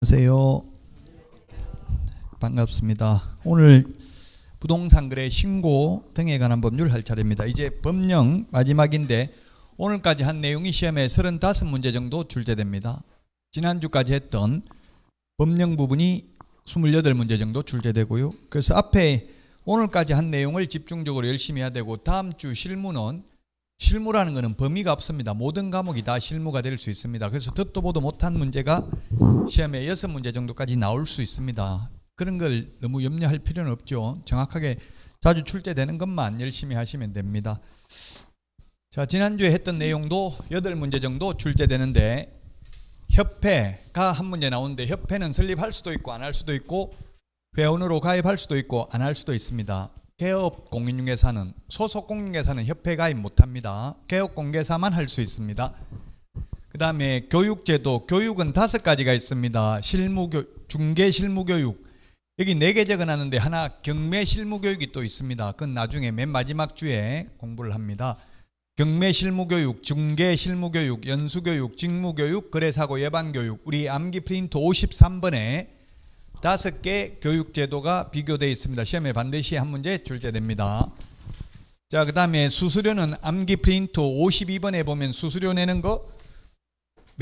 안녕하세요. 반갑습니다. 오늘 부동산 거래 신고 등에 관한 법률 할 차례입니다. 이제 법령 마지막인데 오늘까지 한 내용이 시험에 35문제 정도 출제됩니다. 지난주까지 했던 법령 부분이 28문제 정도 출제되고요. 그래서 앞에 오늘까지 한 내용을 집중적으로 열심히 해야 되고, 다음 주 실무는, 실무라는 것은 범위가 없습니다. 모든 과목이 다 실무가 될 수 있습니다. 그래서 듣도 보도 못한 문제가 시험에 6문제 정도까지 나올 수 있습니다. 그런 걸 너무 염려할 필요는 없죠. 정확하게 자주 출제되는 것만 열심히 하시면 됩니다. 자, 지난주에 했던 내용도 8문제 정도 출제되는데, 협회가 한 문제 나오는데, 협회는 설립할 수도 있고 안 할 수도 있고, 회원으로 가입할 수도 있고 안 할 수도 있습니다. 개업 공인중개사는, 소속 공인중개사는 협회 가입 못합니다. 개업 공개사만 할 수 있습니다. 그 다음에 교육제도, 교육은 5가지가 있습니다. 중개 실무교육, 여기 4개 적어놨는데 하나 경매 실무교육이 또 있습니다. 그건 나중에 맨 마지막 주에 공부를 합니다. 경매 실무교육, 중개 실무교육, 연수교육, 직무교육, 거래사고 예방교육, 우리 암기 프린트 53번에 5개 교육제도가 비교되어 있습니다. 시험에 반드시 한 문제 출제됩니다. 자, 그 다음에 수수료는 암기 프린트 52번에 보면 수수료 내는 거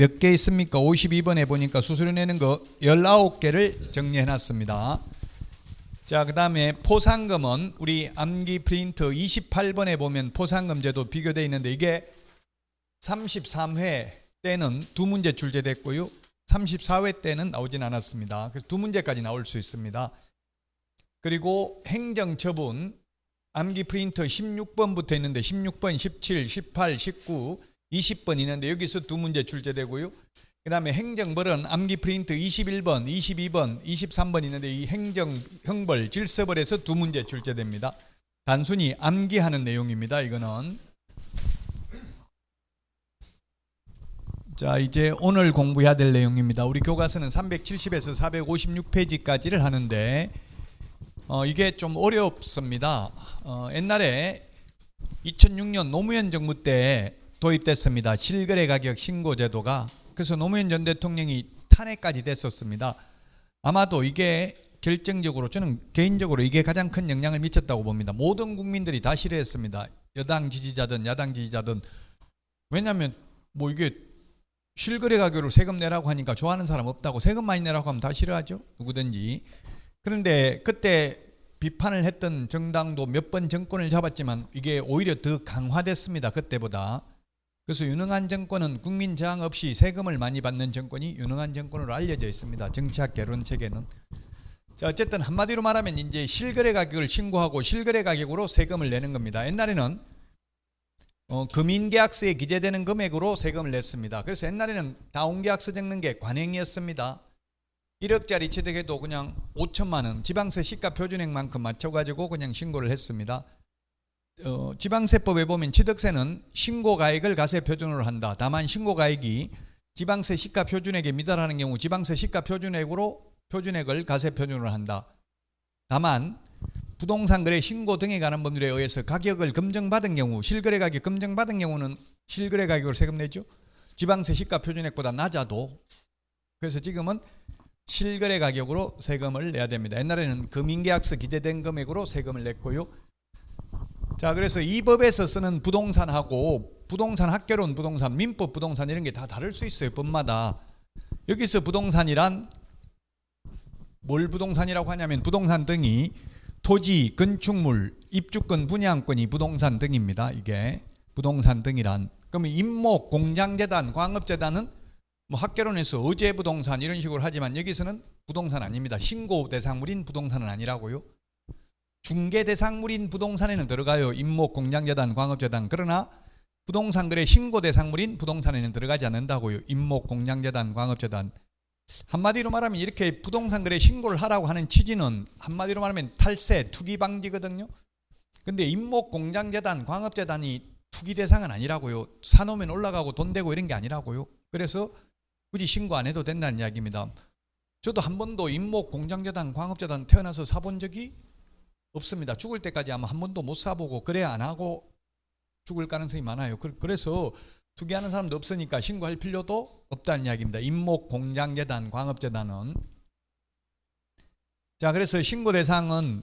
몇 개 있습니까? 52번에 보니까 수수료 내는 거 19개를 정리해 놨습니다. 자, 그 다음에 포상금은 우리 암기 프린트 28번에 보면 포상금 제도 비교되어 있는데, 이게 33회 때는 2문제 출제됐고요. 34회 때는 나오진 않았습니다. 그래서 2문제까지 나올 수 있습니다. 그리고 행정처분, 암기 프린터 16번부터 있는데 16번, 17, 18, 19, 20번 있는데 여기서 2문제 출제되고요. 그 다음에 행정벌은 암기 프린트 21번, 22번, 23번 있는데 이 형벌, 질서벌에서 2문제 출제됩니다. 단순히 암기하는 내용입니다. 이거는. 자, 이제 오늘 공부해야 될 내용입니다. 우리 교과서는 370에서 456페이지까지를 하는데 이게 좀 어렵습니다. 옛날에 2006년 노무현 정부 때 도입됐습니다. 실거래 가격 신고 제도가. 그래서 노무현 전 대통령이 탄핵까지 됐었습니다. 아마도 이게 결정적으로, 저는 개인적으로 이게 가장 큰 영향을 미쳤다고 봅니다. 모든 국민들이 다 싫어했습니다. 여당 지지자든 야당 지지자든. 왜냐하면 뭐 이게 실거래 가격으로 세금 내라고 하니까 좋아하는 사람 없다고, 세금 많이 내라고 하면 다 싫어하죠, 누구든지. 그런데 그때 비판을 했던 정당도 몇 번 정권을 잡았지만 이게 오히려 더 강화됐습니다, 그때보다. 그래서 유능한 정권은 국민 저항 없이 세금을 많이 받는 정권이 유능한 정권으로 알려져 있습니다, 정치학 개론 체계는. 자, 어쨌든 한마디로 말하면 이제 실거래 가격을 신고하고 실거래 가격으로 세금을 내는 겁니다. 옛날에는 금인계약서에 기재되는 금액으로 세금을 냈습니다. 그래서 옛날에는 다운계약서 적는 게 관행이었습니다. 1억짜리 취득해도 그냥 5천만 원, 지방세 시가 표준액만큼 맞춰가지고 그냥 신고를 했습니다. 지방세법에 보면 취득세는 신고가액을 가세 표준으로 한다. 다만 신고가액이 지방세 시가 표준액에 미달하는 경우 지방세 시가 표준액을 가세 표준으로 한다. 다만 부동산 거래 신고 등에 관한 법률에 의해서 가격을 검증받은 경우, 실거래 가격 검증받은 경우는 실거래 가격으로 세금 내죠. 지방세 시가 표준액보다 낮아도. 그래서 지금은 실거래 가격으로 세금을 내야 됩니다. 옛날에는 금인계약서 기재된 금액으로 세금을 냈고요. 자, 그래서 이 법에서 쓰는 부동산하고 부동산 학개론 부동산, 민법 부동산 이런 게 다 다를 수 있어요, 법마다. 여기서 부동산이란 뭘 부동산이라고 하냐면 부동산 등이 토지, 건축물, 입주권, 분양권이 부동산 등입니다. 이게 부동산 등이란. 그러면 임목, 공장재단, 광업재단은 뭐 학개론에서 어제부동산 이런 식으로 하지만 여기서는 부동산 아닙니다. 신고 대상물인 부동산은 아니라고요. 중개 대상물인 부동산에는 들어가요. 임목, 공장재단, 광업재단. 그러나 부동산 거래 신고 대상물인 부동산에는 들어가지 않는다고요. 임목, 공장재단, 광업재단. 한마디로 말하면 이렇게 부동산 거래 신고를 하라고 하는 취지는 한마디로 말하면 탈세, 투기 방지거든요. 근데 임목, 공장재단, 광업재단이 투기 대상은 아니라고요. 사놓으면 올라가고 돈 되고 이런 게 아니라고요. 그래서 굳이 신고 안 해도 된다는 이야기입니다. 저도 한 번도 임목, 공장재단, 광업재단 태어나서 사본 적이 없습니다. 죽을 때까지 아마 한 번도 못 사보고 거래 안 하고 죽을 가능성이 많아요. 그래서 투기하는 사람도 없으니까 신고할 필요도 없다는 이야기입니다. 임목, 공장재단, 광업재단은. 자, 그래서 신고 대상은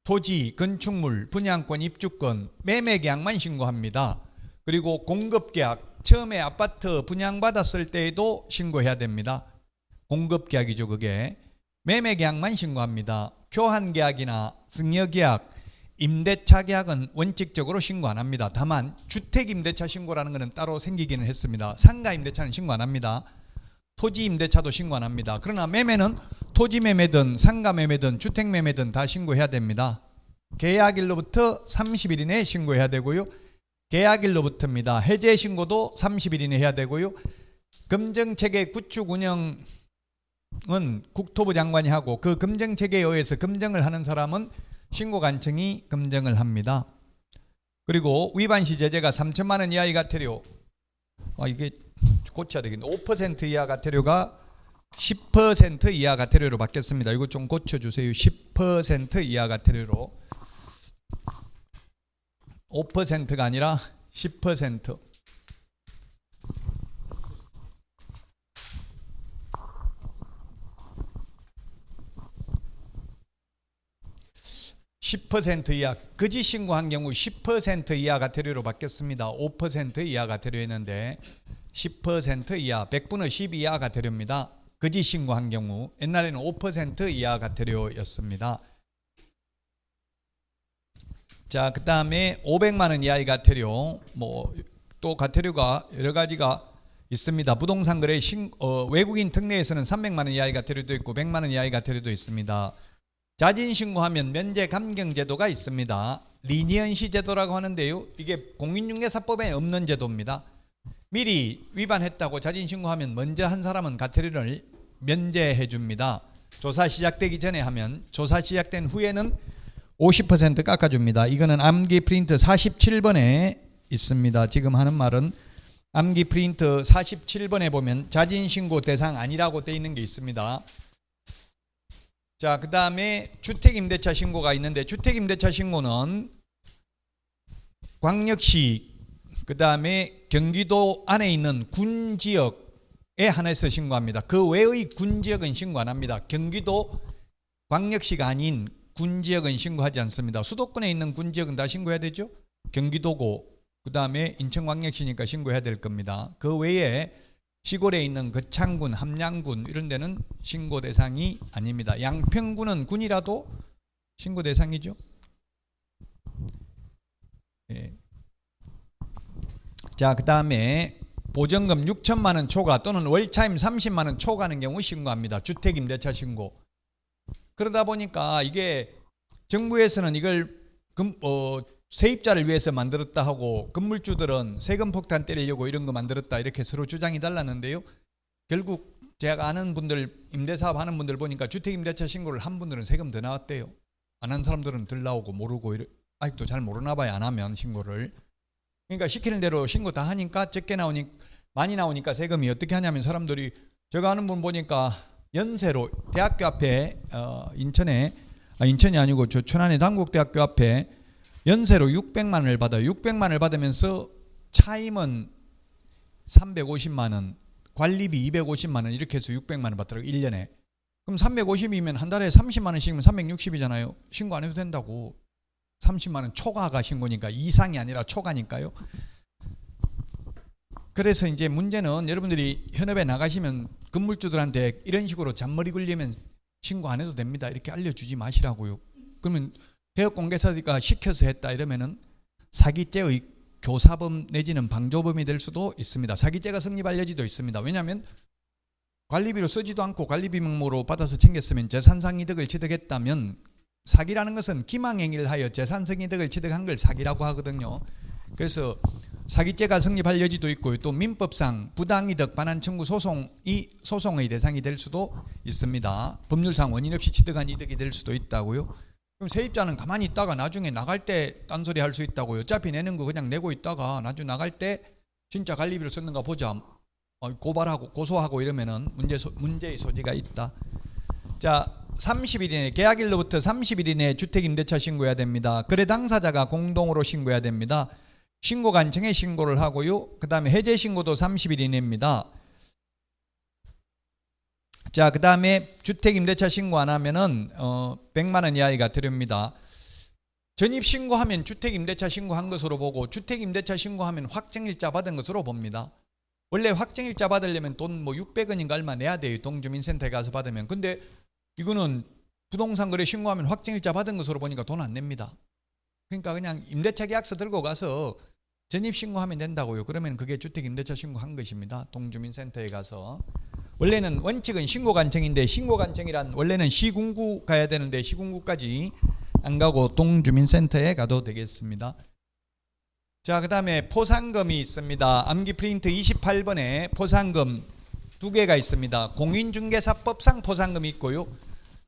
토지, 건축물, 분양권, 입주권, 매매계약만 신고합니다. 그리고 공급계약, 처음에 아파트 분양받았을 때에도 신고해야 됩니다. 공급계약이죠, 그게. 매매계약만 신고합니다. 교환계약이나 승여계약, 임대차 계약은 원칙적으로 신고 안 합니다. 다만 주택임대차 신고라는 것은 따로 생기기는 했습니다. 상가임대차는 신고 안 합니다. 토지임대차도 신고 안 합니다. 그러나 매매는 토지매매든 상가매매든 주택매매든 다 신고해야 됩니다. 계약일로부터 30일 이내에 신고해야 되고요. 계약일로부터입니다. 해제 신고도 30일 이내에 해야 되고요. 검정체계 구축 운영은 국토부 장관이 하고 그 검정체계에 의해서 검정을 하는 사람은 신고관청이 검증을 합니다. 그리고 위반시 제재가 3천만 원 이하의 과태료, 이게 고쳐야 되겠네. 5% 이하 과태료가 10% 이하 과태료로 바뀌었습니다. 이거 좀 고쳐주세요. 10% 이하 과태료로. 5%가 아니라 10%. 10% 이하, 거짓 신고한 경우 10% 이하 과태료로 바뀌었습니다. 5% 이하 과태료였는데 10% 이하, 100분의 10 이하 과태료입니다. 거짓 신고한 경우. 옛날에는 5% 이하 과태료였습니다. 자, 그 다음에 500만 원 이하의 과태료, 또 과태료가 여러 가지가 있습니다. 부동산 거래 외국인 특례에서는 300만 원 이하의 과태료도 있고 100만 원 이하의 과태료도 있습니다. 자진 신고하면 면제 감경 제도가 있습니다. 리니언시 제도라고 하는데요. 이게 공인중개사법에 없는 제도입니다. 미리 위반했다고 자진 신고하면 먼저 한 사람은 과태료를 면제해 줍니다. 조사 시작되기 전에 하면 조사 시작된 후에는 50% 깎아줍니다. 이거는 암기 프린트 47번에 있습니다. 지금 하는 말은 암기 프린트 47번에 보면 자진 신고 대상 아니라고 돼 있는 게 있습니다. 자, 그 다음에 주택임대차 신고가 있는데 주택임대차 신고는 광역시, 그 다음에 경기도 안에 있는 군지역에 한해서 신고합니다. 그 외의 군지역은 신고 안 합니다. 경기도 광역시가 아닌 군지역은 신고하지 않습니다. 수도권에 있는 군지역은 다 신고해야 되죠. 경기도고 그 다음에 인천광역시니까 신고해야 될 겁니다. 그 외에 시골에 있는 거창군, 함양군 이런 데는 신고 대상이 아닙니다. 양평군은 군이라도 신고 대상이죠. 예. 자, 그 다음에 보증금 6천만 원 초과 또는 월차임 30만 원 초과하는 경우 신고합니다. 주택임대차 신고. 그러다 보니까 이게 정부에서는 이걸 세입자를 위해서 만들었다 하고 건물주들은 세금 폭탄 때리려고 이런 거 만들었다 이렇게 서로 주장이 달랐는데요. 결국 제가 아는 분들, 임대사업 하는 분들 보니까 주택임대차 신고를 한 분들은 세금 더 나왔대요. 안 한 사람들은 덜 나오고 모르고 아직도 잘 모르나 봐요. 안 하면 신고를. 그러니까 시키는 대로 신고 다 하니까 적게 나오니까 많이 나오니까 세금이 어떻게 하냐면 사람들이 제가 아는 분 보니까 연세로 대학교 앞에 인천이 아니고 저 천안의 단국대학교 앞에 연세로 600만 원을 받아요. 600만 원을 받으면서 차임은 350만 원, 관리비 250만 원 이렇게 해서 600만 원 받더라고요. 1년에. 그럼 350이면 한 달에 30만 원씩이면 360이잖아요. 신고 안 해도 된다고. 30만 원 초과가 신고니까 이상이 아니라 초과니까요. 그래서 이제 문제는 여러분들이 현업에 나가시면 건물주들한테 이런 식으로 잔머리 굴리면 신고 안 해도 됩니다. 이렇게 알려주지 마시라고요. 그러면 개업공개사가 시켜서 했다 이러면은 사기죄의 교사범 내지는 방조범이 될 수도 있습니다. 사기죄가 성립할 여지도 있습니다. 왜냐하면 관리비로 쓰지도 않고 관리비 명목으로 받아서 챙겼으면 재산상 이득을 취득했다면 사기라는 것은 기망행위를 하여 재산상 이득을 취득한 걸 사기라고 하거든요. 그래서 사기죄가 성립할 여지도 있고 또 민법상 부당이득 반환 청구 소송의 대상이 될 수도 있습니다. 법률상 원인 없이 취득한 이득이 될 수도 있다고요. 그럼 세입자는 가만히 있다가 나중에 나갈 때 딴소리 할 수 있다고요. 어차피 내는 거 그냥 내고 있다가 나중에 나갈 때 진짜 관리비로 썼는가 보자. 고발하고 고소하고 이러면은 문제의 소지가 있다. 자, 30일 이내 계약일로부터 30일 이내에 주택임대차 신고해야 됩니다. 거래 당사자가 공동으로 신고해야 됩니다. 신고관청에 신고를 하고요. 그 다음에 해제 신고도 30일 이내입니다. 자, 그 다음에 주택임대차 신고 안 하면은 100만 원 이하가 들여옵니다. 전입신고하면 주택임대차 신고한 것으로 보고 주택임대차 신고하면 확정일자 받은 것으로 봅니다. 원래 확정일자 받으려면 돈 뭐 600원인가 얼마 내야 돼요. 동주민센터에 가서 받으면. 근데 이거는 부동산 거래 신고하면 확정일자 받은 것으로 보니까 돈 안 냅니다. 그러니까 그냥 임대차 계약서 들고 가서 전입신고하면 된다고요. 그러면 그게 주택임대차 신고한 것입니다. 동주민센터에 가서. 원래는 원칙은 신고관청인데 신고관청이란 원래는 시군구 가야 되는데 시군구까지 안 가고 동주민센터에 가도 되겠습니다. 자, 그 다음에 포상금이 있습니다. 암기 프린트 28번에 포상금 두 개가 있습니다. 공인중개사법상 포상금이 있고요.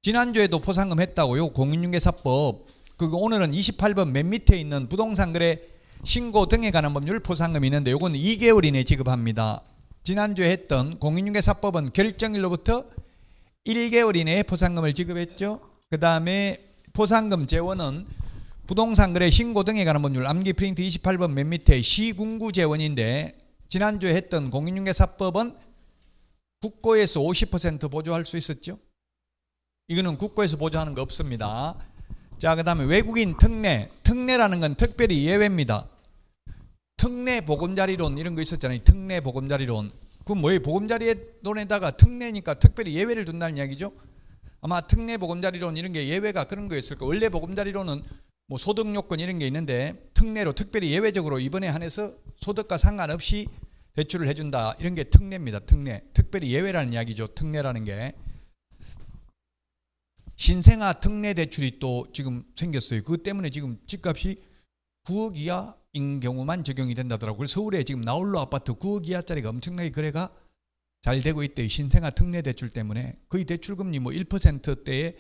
지난주에도 포상금 했다고요. 공인중개사법. 그리고 오늘은 28번 맨 밑에 있는 부동산 거래 신고 등에 관한 법률 포상금이 있는데 요건 2개월 이내 지급합니다. 지난주에 했던 공인중개사법은 결정일로부터 1개월 이내에 포상금을 지급했죠. 그 다음에 포상금 재원은 부동산 거래 신고 등에 관한 법률 암기 프린트 28번 맨 밑에 시군구 재원인데 지난주에 했던 공인중개사법은 국고에서 50% 보조할 수 있었죠. 이거는 국고에서 보조하는 거 없습니다. 자, 그 다음에 외국인 특례. 특례라는 건 특별히 예외입니다. 특례 보금자리론 이런 거 있었잖아요. 특례 보금자리론. 그건 뭐예요? 보금자리론에다가 특례니까 특별히 예외를 둔다는 이야기죠. 아마 특례 보금자리론 이런 게 예외가 그런 거였을 거예요. 원래 보금자리론은 뭐 소득 요건 이런 게 있는데 특례로 특별히 예외적으로 이번에 한해서 소득과 상관없이 대출을 해준다. 이런 게 특례입니다. 특례. 특별히 예외라는 이야기죠. 특례라는 게. 신생아 특례 대출이 또 지금 생겼어요. 그것 때문에 지금 집값이 9억 이하인 경우만 적용이 된다더라고요. 그래서 서울에 지금 나홀로 아파트 9억 이하짜리가 엄청나게 거래가 잘 되고 있대요. 신생아 특례 대출 때문에. 거의 대출금리 뭐 1%대에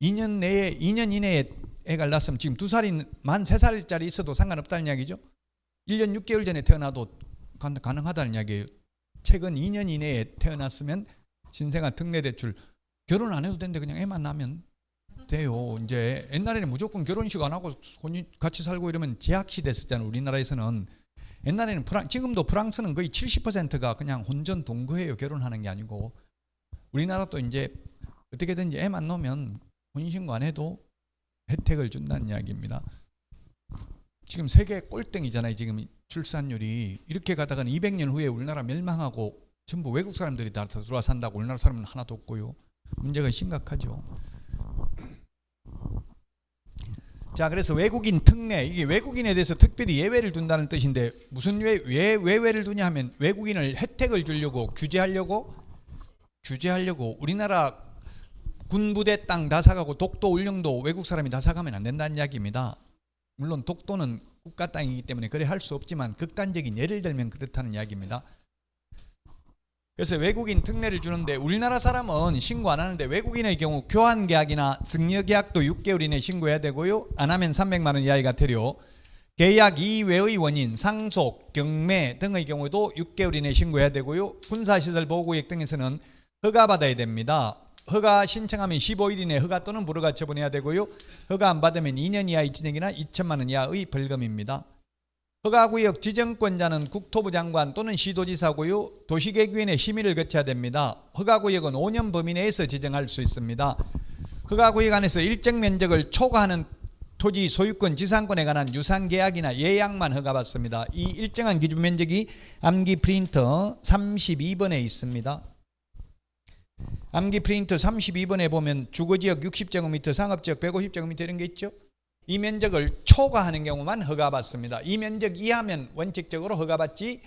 2년 내에 2년 이내에 애가 낳았으면 지금 2살인 만 3살짜리 있어도 상관없다는 이야기죠. 1년 6개월 전에 태어나도 가능하다는 이야기예요. 최근 2년 이내에 태어났으면 신생아 특례 대출 결혼 안 해도 되는데 그냥 애만 낳으면 돼요. 이제 옛날에는 무조건 결혼식 안 하고 같이 살고 이러면 제약시 됐었잖아요. 우리나라에서는. 옛날에는 지금도 프랑스는 거의 70%가 그냥 혼전 동거예요. 결혼하는 게 아니고. 우리나라도 이제 어떻게든지 애만 놓으면 혼인신고 안 해도 혜택을 준다는 이야기입니다. 지금 세계 꼴등이잖아요. 지금 출산율이. 이렇게 가다가는 200년 후에 우리나라 멸망하고 전부 외국 사람들이 다 들어와 산다고 우리나라 사람은 하나도 없고요. 문제가 심각하죠. 자, 그래서 외국인 특례, 이게 외국인에 대해서 특별히 예외를 둔다는 뜻인데 무슨 왜 예외를 두냐 하면 외국인을 혜택을 주려고 규제하려고 우리나라 군부대 땅 다 사가고 독도 울릉도 외국 사람이 다 사가면 안 된다는 이야기입니다. 물론 독도는 국가 땅이기 때문에 그래 할 수 없지만 극단적인 예를 들면 그렇다는 이야기입니다. 그래서 외국인 특례를 주는데 우리나라 사람은 신고 안 하는데 외국인의 경우 교환계약이나 승려계약도 6개월 이내에 신고해야 되고요. 안 하면 300만 원 이하가 되려 계약 이외의 원인, 상속, 경매 등의 경우도 6개월 이내에 신고해야 되고요. 군사시설 보호구역 등에서는 허가받아야 됩니다. 허가 신청하면 15일 이내에 허가 또는 불허가 처분해야 되고요. 허가 안 받으면 2년 이하의 징역이나 2천만 원 이하의 벌금입니다. 허가구역 지정권자는 국토부 장관 또는 시도지사고요. 도시계획위원회 심의를 거쳐야 됩니다. 허가구역은 5년 범위 내에서 지정할 수 있습니다. 허가구역 안에서 일정 면적을 초과하는 토지 소유권 지상권에 관한 유상계약이나 예약만 허가받습니다. 이 일정한 기준 면적이 암기 프린터 32번에 있습니다. 암기 프린터 32번에 보면 주거지역 60제곱미터, 상업지역 150제곱미터 이런 게 있죠. 이 면적을 초과하는 경우만 허가받습니다. 이 면적 이하면 원칙적으로 허가받지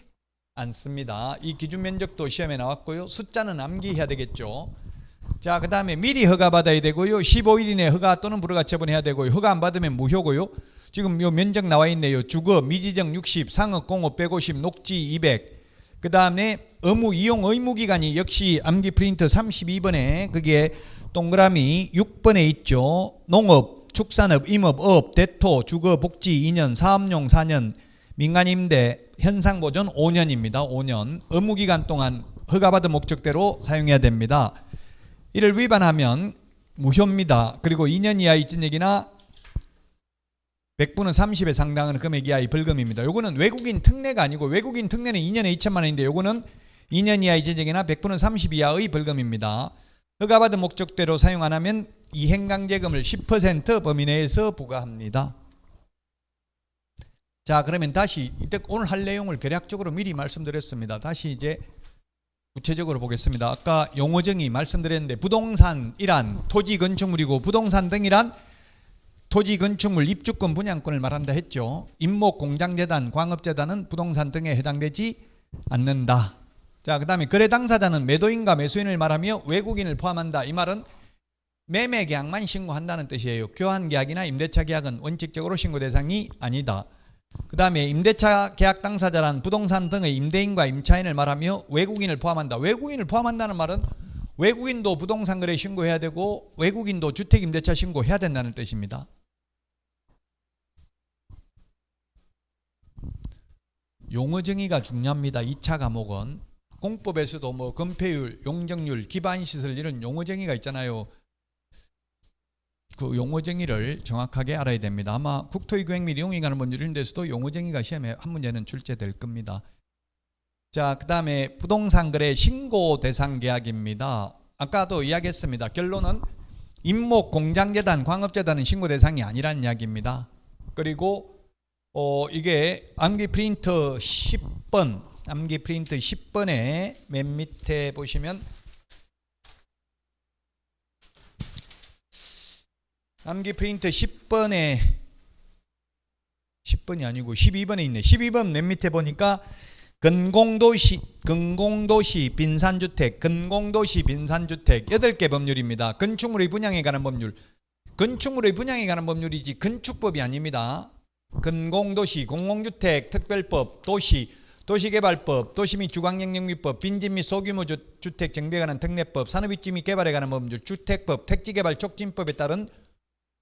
않습니다. 이 기준 면적도 시험에 나왔고요. 숫자는 암기해야 되겠죠. 자, 그 다음에 미리 허가받아야 되고요. 15일 이내 허가 또는 불허가 처분해야 되고요. 허가 안 받으면 무효고요. 지금 요 면적 나와 있네요. 주거, 미지정 60, 상업, 공업 150, 녹지 200. 그 다음에 의무 이용 의무기간이 역시 암기 프린터 32번에 그게 동그라미 6번에 있죠. 농업, 축산업, 임업, 업, 대토, 주거, 복지 2년, 사업용 4년, 민간임대, 현상보존 5년입니다. 5년. 의무기간 동안 허가받은 목적대로 사용해야 됩니다. 이를 위반하면 무효입니다. 그리고 2년 이하의 징역이나 100분의 30에 상당하는 금액 이하의 벌금입니다. 요거는 외국인 특례가 아니고 외국인 특례는 2년에 2천만 원인데 요거는 2년 이하의 제적이나 100분의 30 이하의 벌금입니다. 허가받은 목적대로 사용 안 하면 이행강제금을 10% 범위 내에서 부과합니다. 자, 그러면 다시 이때 오늘 할 내용을 대략적으로 미리 말씀드렸습니다. 다시 이제 구체적으로 보겠습니다. 아까 용어정의 말씀드렸는데 부동산이란 토지 건축물이고 부동산 등이란 토지 건축물 입주권 분양권을 말한다 했죠. 임목 공장재단 광업재단은 부동산 등에 해당되지 않는다. 자, 그 다음에 거래 당사자는 매도인과 매수인을 말하며 외국인을 포함한다. 이 말은 매매 계약만 신고한다는 뜻이에요. 교환 계약이나 임대차 계약은 원칙적으로 신고 대상이 아니다. 그 다음에 임대차 계약 당사자란 부동산 등의 임대인과 임차인을 말하며 외국인을 포함한다. 외국인을 포함한다는 말은 외국인도 부동산 거래 신고해야 되고 외국인도 주택 임대차 신고해야 된다는 뜻입니다. 용어 정의가 중요합니다. 2차 과목은 공법에서도 뭐 건폐율, 용적률, 기반시설 이런 용어 정의가 있잖아요. 그 용어 정의를 정확하게 알아야 됩니다. 아마 국토의 계획 및 이용에 관한 법률 이런 데서도 용어 정의가 시험에 한 문제는 출제될 겁니다. 자, 그 다음에 부동산 거래 신고 대상 계약입니다. 아까도 이야기했습니다. 결론은 임목 공장재단, 광업재단은 신고 대상이 아니라는 이야기입니다. 그리고 이게 암기 프린터 10번, 암기 프린터 10번에 맨 밑에 보시면 암기 프린터 10번에 10번이 아니고 12번에 있네. 12번 맨 밑에 보니까 근공도시 빈산주택 8개 법률입니다. 건축물의 분양에 관한 법률. 건축물의 분양에 관한 법률이지 건축법이 아닙니다. 근공도시, 공공주택, 특별법, 도시개발법, 도시 및 주광역영미법, 빈집 및 소규모 주택 정비에 관한 특례법, 산업입지 및 개발에 관한 법률, 주택법, 택지개발 촉진법에 따른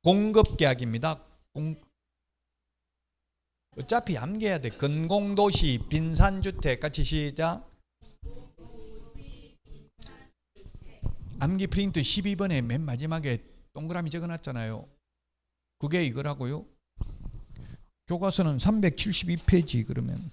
공급계약입니다. 어차피 암기해야 돼. 근공도시, 빈산주택 같이 시작. 암기 프린트 12번에 맨 마지막에 동그라미 적어놨잖아요. 그게 이거라고요. 교과서는 372페이지 그러면.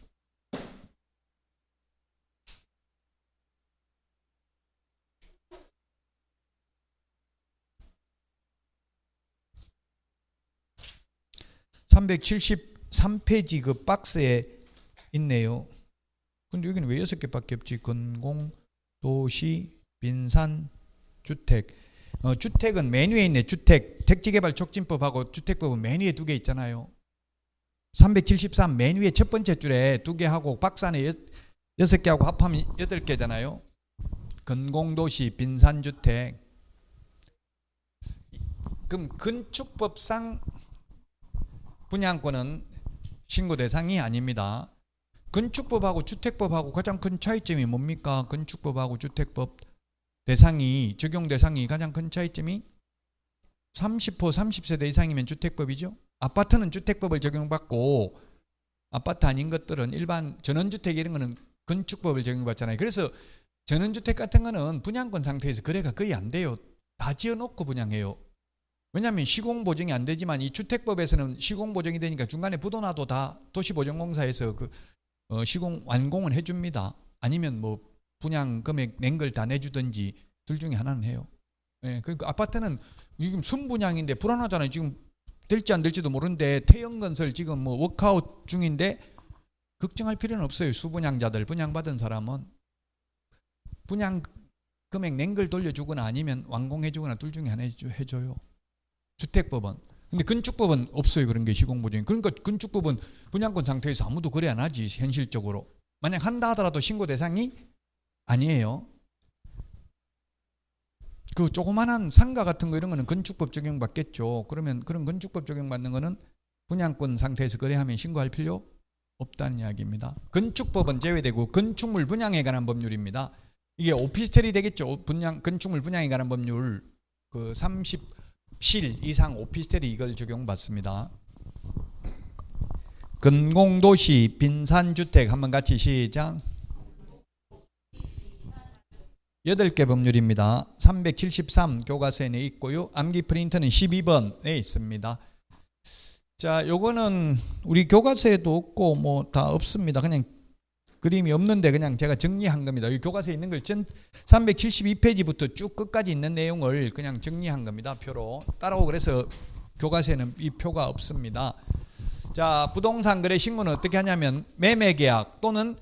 (373페이지) 그 박스에 있네요. 근데 여기는 왜 6개밖에 없지? 건공, 도시, 빈산, 주택. 주택은 메뉴에 있네. 주택, 택지개발 촉진법하고 주택법은 메뉴에 2개 있잖아요. 373 메뉴의 첫 번째 줄에 2개 하고 박스 안에 6개 하고 합하면 8개잖아요. 건공도시, 빈산주택. 그럼 건축법상 분양권은 신고 대상이 아닙니다. 건축법하고 주택법하고 가장 큰 차이점이 뭡니까? 건축법하고 주택법 대상이 적용 대상이 가장 큰 차이점이 30호 30세대 이상이면 주택법이죠. 아파트는 주택법을 적용받고 아파트 아닌 것들은 일반 전원주택 이런 거는 건축법을 적용받잖아요. 그래서 전원주택 같은 거는 분양권 상태에서 거래가 거의 안 돼요. 다 지어놓고 분양해요. 왜냐하면 시공보증이 안 되지만 이 주택법에서는 시공보증이 되니까 중간에 부도나도 다 도시보증공사에서 그 시공 완공은 해줍니다. 아니면 뭐 분양 금액 낸 걸 다 내주든지 둘 중에 하나는 해요. 예, 그러니까 아파트는 지금 순분양인데 불안하잖아요. 지금 될지 안 될지도 모르는데 태형건설 지금 뭐 워크아웃 중인데 걱정할 필요는 없어요. 수분양자들 분양받은 사람은 분양 금액 낸 걸 돌려주거나 아니면 완공해주거나 둘 중에 하나 해줘요. 주택법은. 근데 건축법은 없어요. 그런 게 시공보증. 그러니까 건축법은 분양권 상태에서 아무도 거래 안 하지. 현실적으로. 만약 한다 하더라도 신고 대상이 아니에요. 그 조그만한 상가 같은 거 이런 거는 건축법 적용받겠죠. 그러면 그런 건축법 적용받는 거는 분양권 상태에서 거래하면 신고할 필요 없다는 이야기입니다. 건축법은 제외되고 건축물 분양에 관한 법률입니다. 이게 오피스텔이 되겠죠. 건축물 분양에 관한 법률 그 30실 이상 오피스텔이 이걸 적용받습니다. 근공도시 빈산주택 한번 같이 시작. 8개 법률입니다. 373 교과서에 있고요. 암기 프린터는 12번에 있습니다. 자, 요거는 우리 교과서에도 없고 뭐 다 없습니다. 그냥 그림이 없는데 그냥 제가 정리한 겁니다. 이 교과서에 있는 걸 372페이지부터 쭉 끝까지 있는 내용을 그냥 정리한 겁니다. 표로 따라오고. 그래서 교과서에는 이 표가 없습니다. 자, 부동산 거래 신고는 어떻게 하냐면 매매계약 또는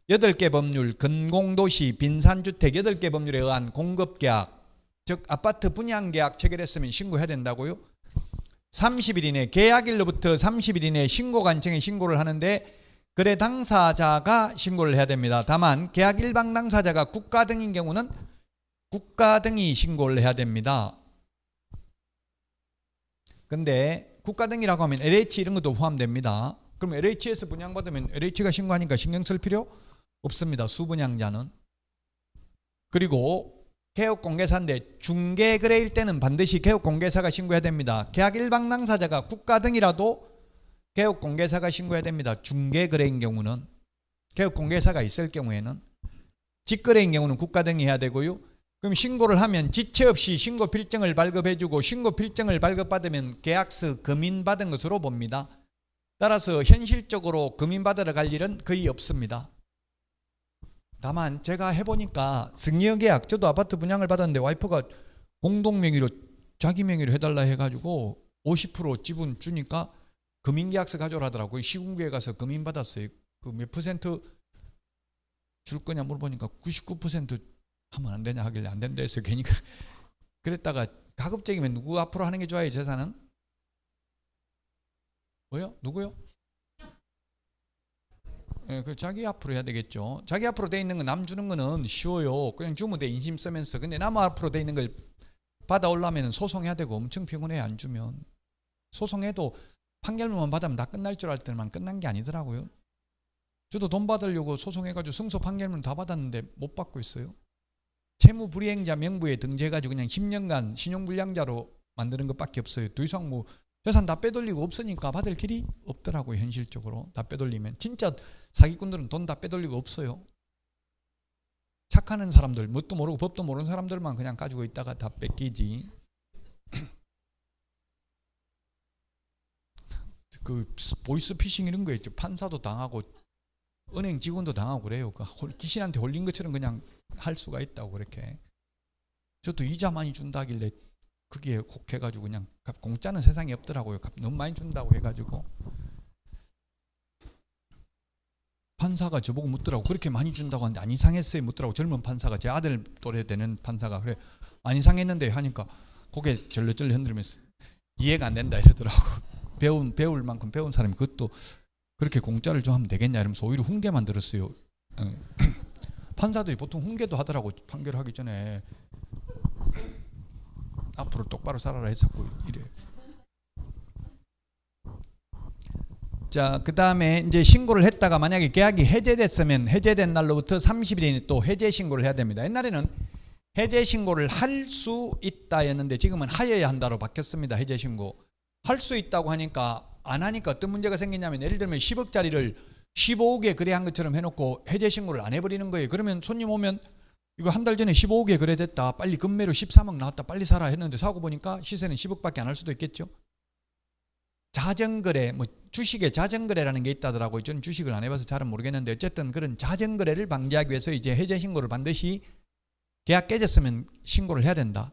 8개 법률, 근공도시, 빈산주택 8개 법률에 의한 공급계약, 즉 아파트 분양계약 체결했으면 신고해야 된다고요. 30일 이내, 계약일로부터 30일 이내 신고관청에 신고를 하는데 거래 당사자가 신고를 해야 됩니다. 다만 계약 일방 당사자가 국가 등인 경우는 국가 등이 신고를 해야 됩니다. 근데 국가 등이라고 하면 LH 이런 것도 포함됩니다. 그럼 LH에서 분양받으면 LH가 신고하니까 신경 쓸 필요 없습니다. 수분양자는. 그리고 개업공개사인데 중개거래일 때는 반드시 개업공개사가 신고해야 됩니다. 계약 일방 당사자가 국가 등이라도 개업공개사가 신고해야 됩니다. 중개거래인 경우는. 개업공개사가 있을 경우에는. 직거래인 경우는 국가 등이 해야 되고요. 그럼 신고를 하면 지체 없이 신고필증을 발급해주고 신고필증을 발급받으면 계약서 금인받은 것으로 봅니다. 따라서 현실적으로 금인받으러 갈 일은 거의 없습니다. 다만 제가 해보니까 승여계약, 저도 아파트 분양을 받았는데 와이프가 공동명의로 자기 명의로 해달라 해가지고 50% 지분 주니까 금인계약서 가져오라 하더라고요. 시군구에 가서 금인받았어요. 그 몇 퍼센트 줄 거냐 물어보니까 99% 하면 안 되냐 하길래 안 된다 해서 괜히 그랬다가 가급적이면 누구 앞으로 하는 게 좋아요? 재산은? 뭐요? 누구요? 예, 그 자기 앞으로 해야 되겠죠. 자기 앞으로 돼 있는 거 남 주는 거는 쉬워요. 그냥 주면 돼, 인심 쓰면서. 근데 남 앞으로 돼 있는 걸 받아오려면 소송해야 되고 엄청 피곤해. 안 주면. 소송해도 판결문만 받으면 다 끝날 줄 알 때만 끝난 게 아니더라고요. 저도 돈 받으려고 소송해가지고 승소 판결문 다 받았는데 못 받고 있어요. 채무불이행자 명부에 등재해가지고 그냥 10년간 신용불량자로 만드는 것밖에 없어요. 더 이상 뭐 재산 다 빼돌리고 없으니까 받을 길이 없더라고요. 현실적으로 다 빼돌리면. 진짜 사기꾼들은 돈 다 빼돌리고 없어요. 착하는 사람들, 뭣도 모르고 법도 모르는 사람들만 그냥 가지고 있다가 다 뺏기지. 그 보이스피싱 이런 거 있죠. 판사도 당하고 은행 직원도 당하고 그래요. 그 귀신한테 홀린 것처럼 그냥 할 수가 있다고 그렇게. 저도 이자 많이 준다길래 그게 혹 해가지고 그냥 공짜는 세상에 없더라고요. 너무 많이 준다고 해가지고. 판사가 저보고 묻더라고. 그렇게 많이 준다고 하는데 안 이상했어요? 묻더라고. 젊은 판사가, 제 아들 또래 되는 판사가. 그래, 안 이상했는데 하니까 고개 절레절레 흔들면서 이해가 안 된다 이러더라고. 배울 만큼 배운 사람이 그것도 그렇게 공짜를 좀 하면 되겠냐 이러면서 오히려 훈계만 들었어요. 판사들이 보통 훈계도 하더라고. 판결하기 전에 앞으로 똑바로 살아라 해서 자꾸 이래. 자, 그 다음에 이제 신고를 했다가 만약에 계약이 해제됐으면 해제된 날로부터 30일 이내 또 해제 신고를 해야 됩니다. 옛날에는 해제 신고를 할 수 있다였는데 지금은 하여야 한다로 바뀌었습니다. 해제 신고. 할 수 있다고 하니까 안 하니까 어떤 문제가 생기냐면 예를 들면 10억짜리를 15억에 거래한 것처럼 해놓고 해제 신고를 안 해버리는 거예요. 그러면 손님 오면 이거 한 달 전에 15억에 거래됐다. 빨리 금매로 13억 나왔다. 빨리 사라 했는데 사고 보니까 시세는 10억밖에 안 할 수도 있겠죠. 자전거래, 뭐 주식에 자전거래라는 게 있다더라고요. 저는 주식을 안 해봐서 잘은 모르겠는데 어쨌든 그런 자전거래를 방지하기 위해서 이제 해제 신고를 반드시 계약 깨졌으면 신고를 해야 된다.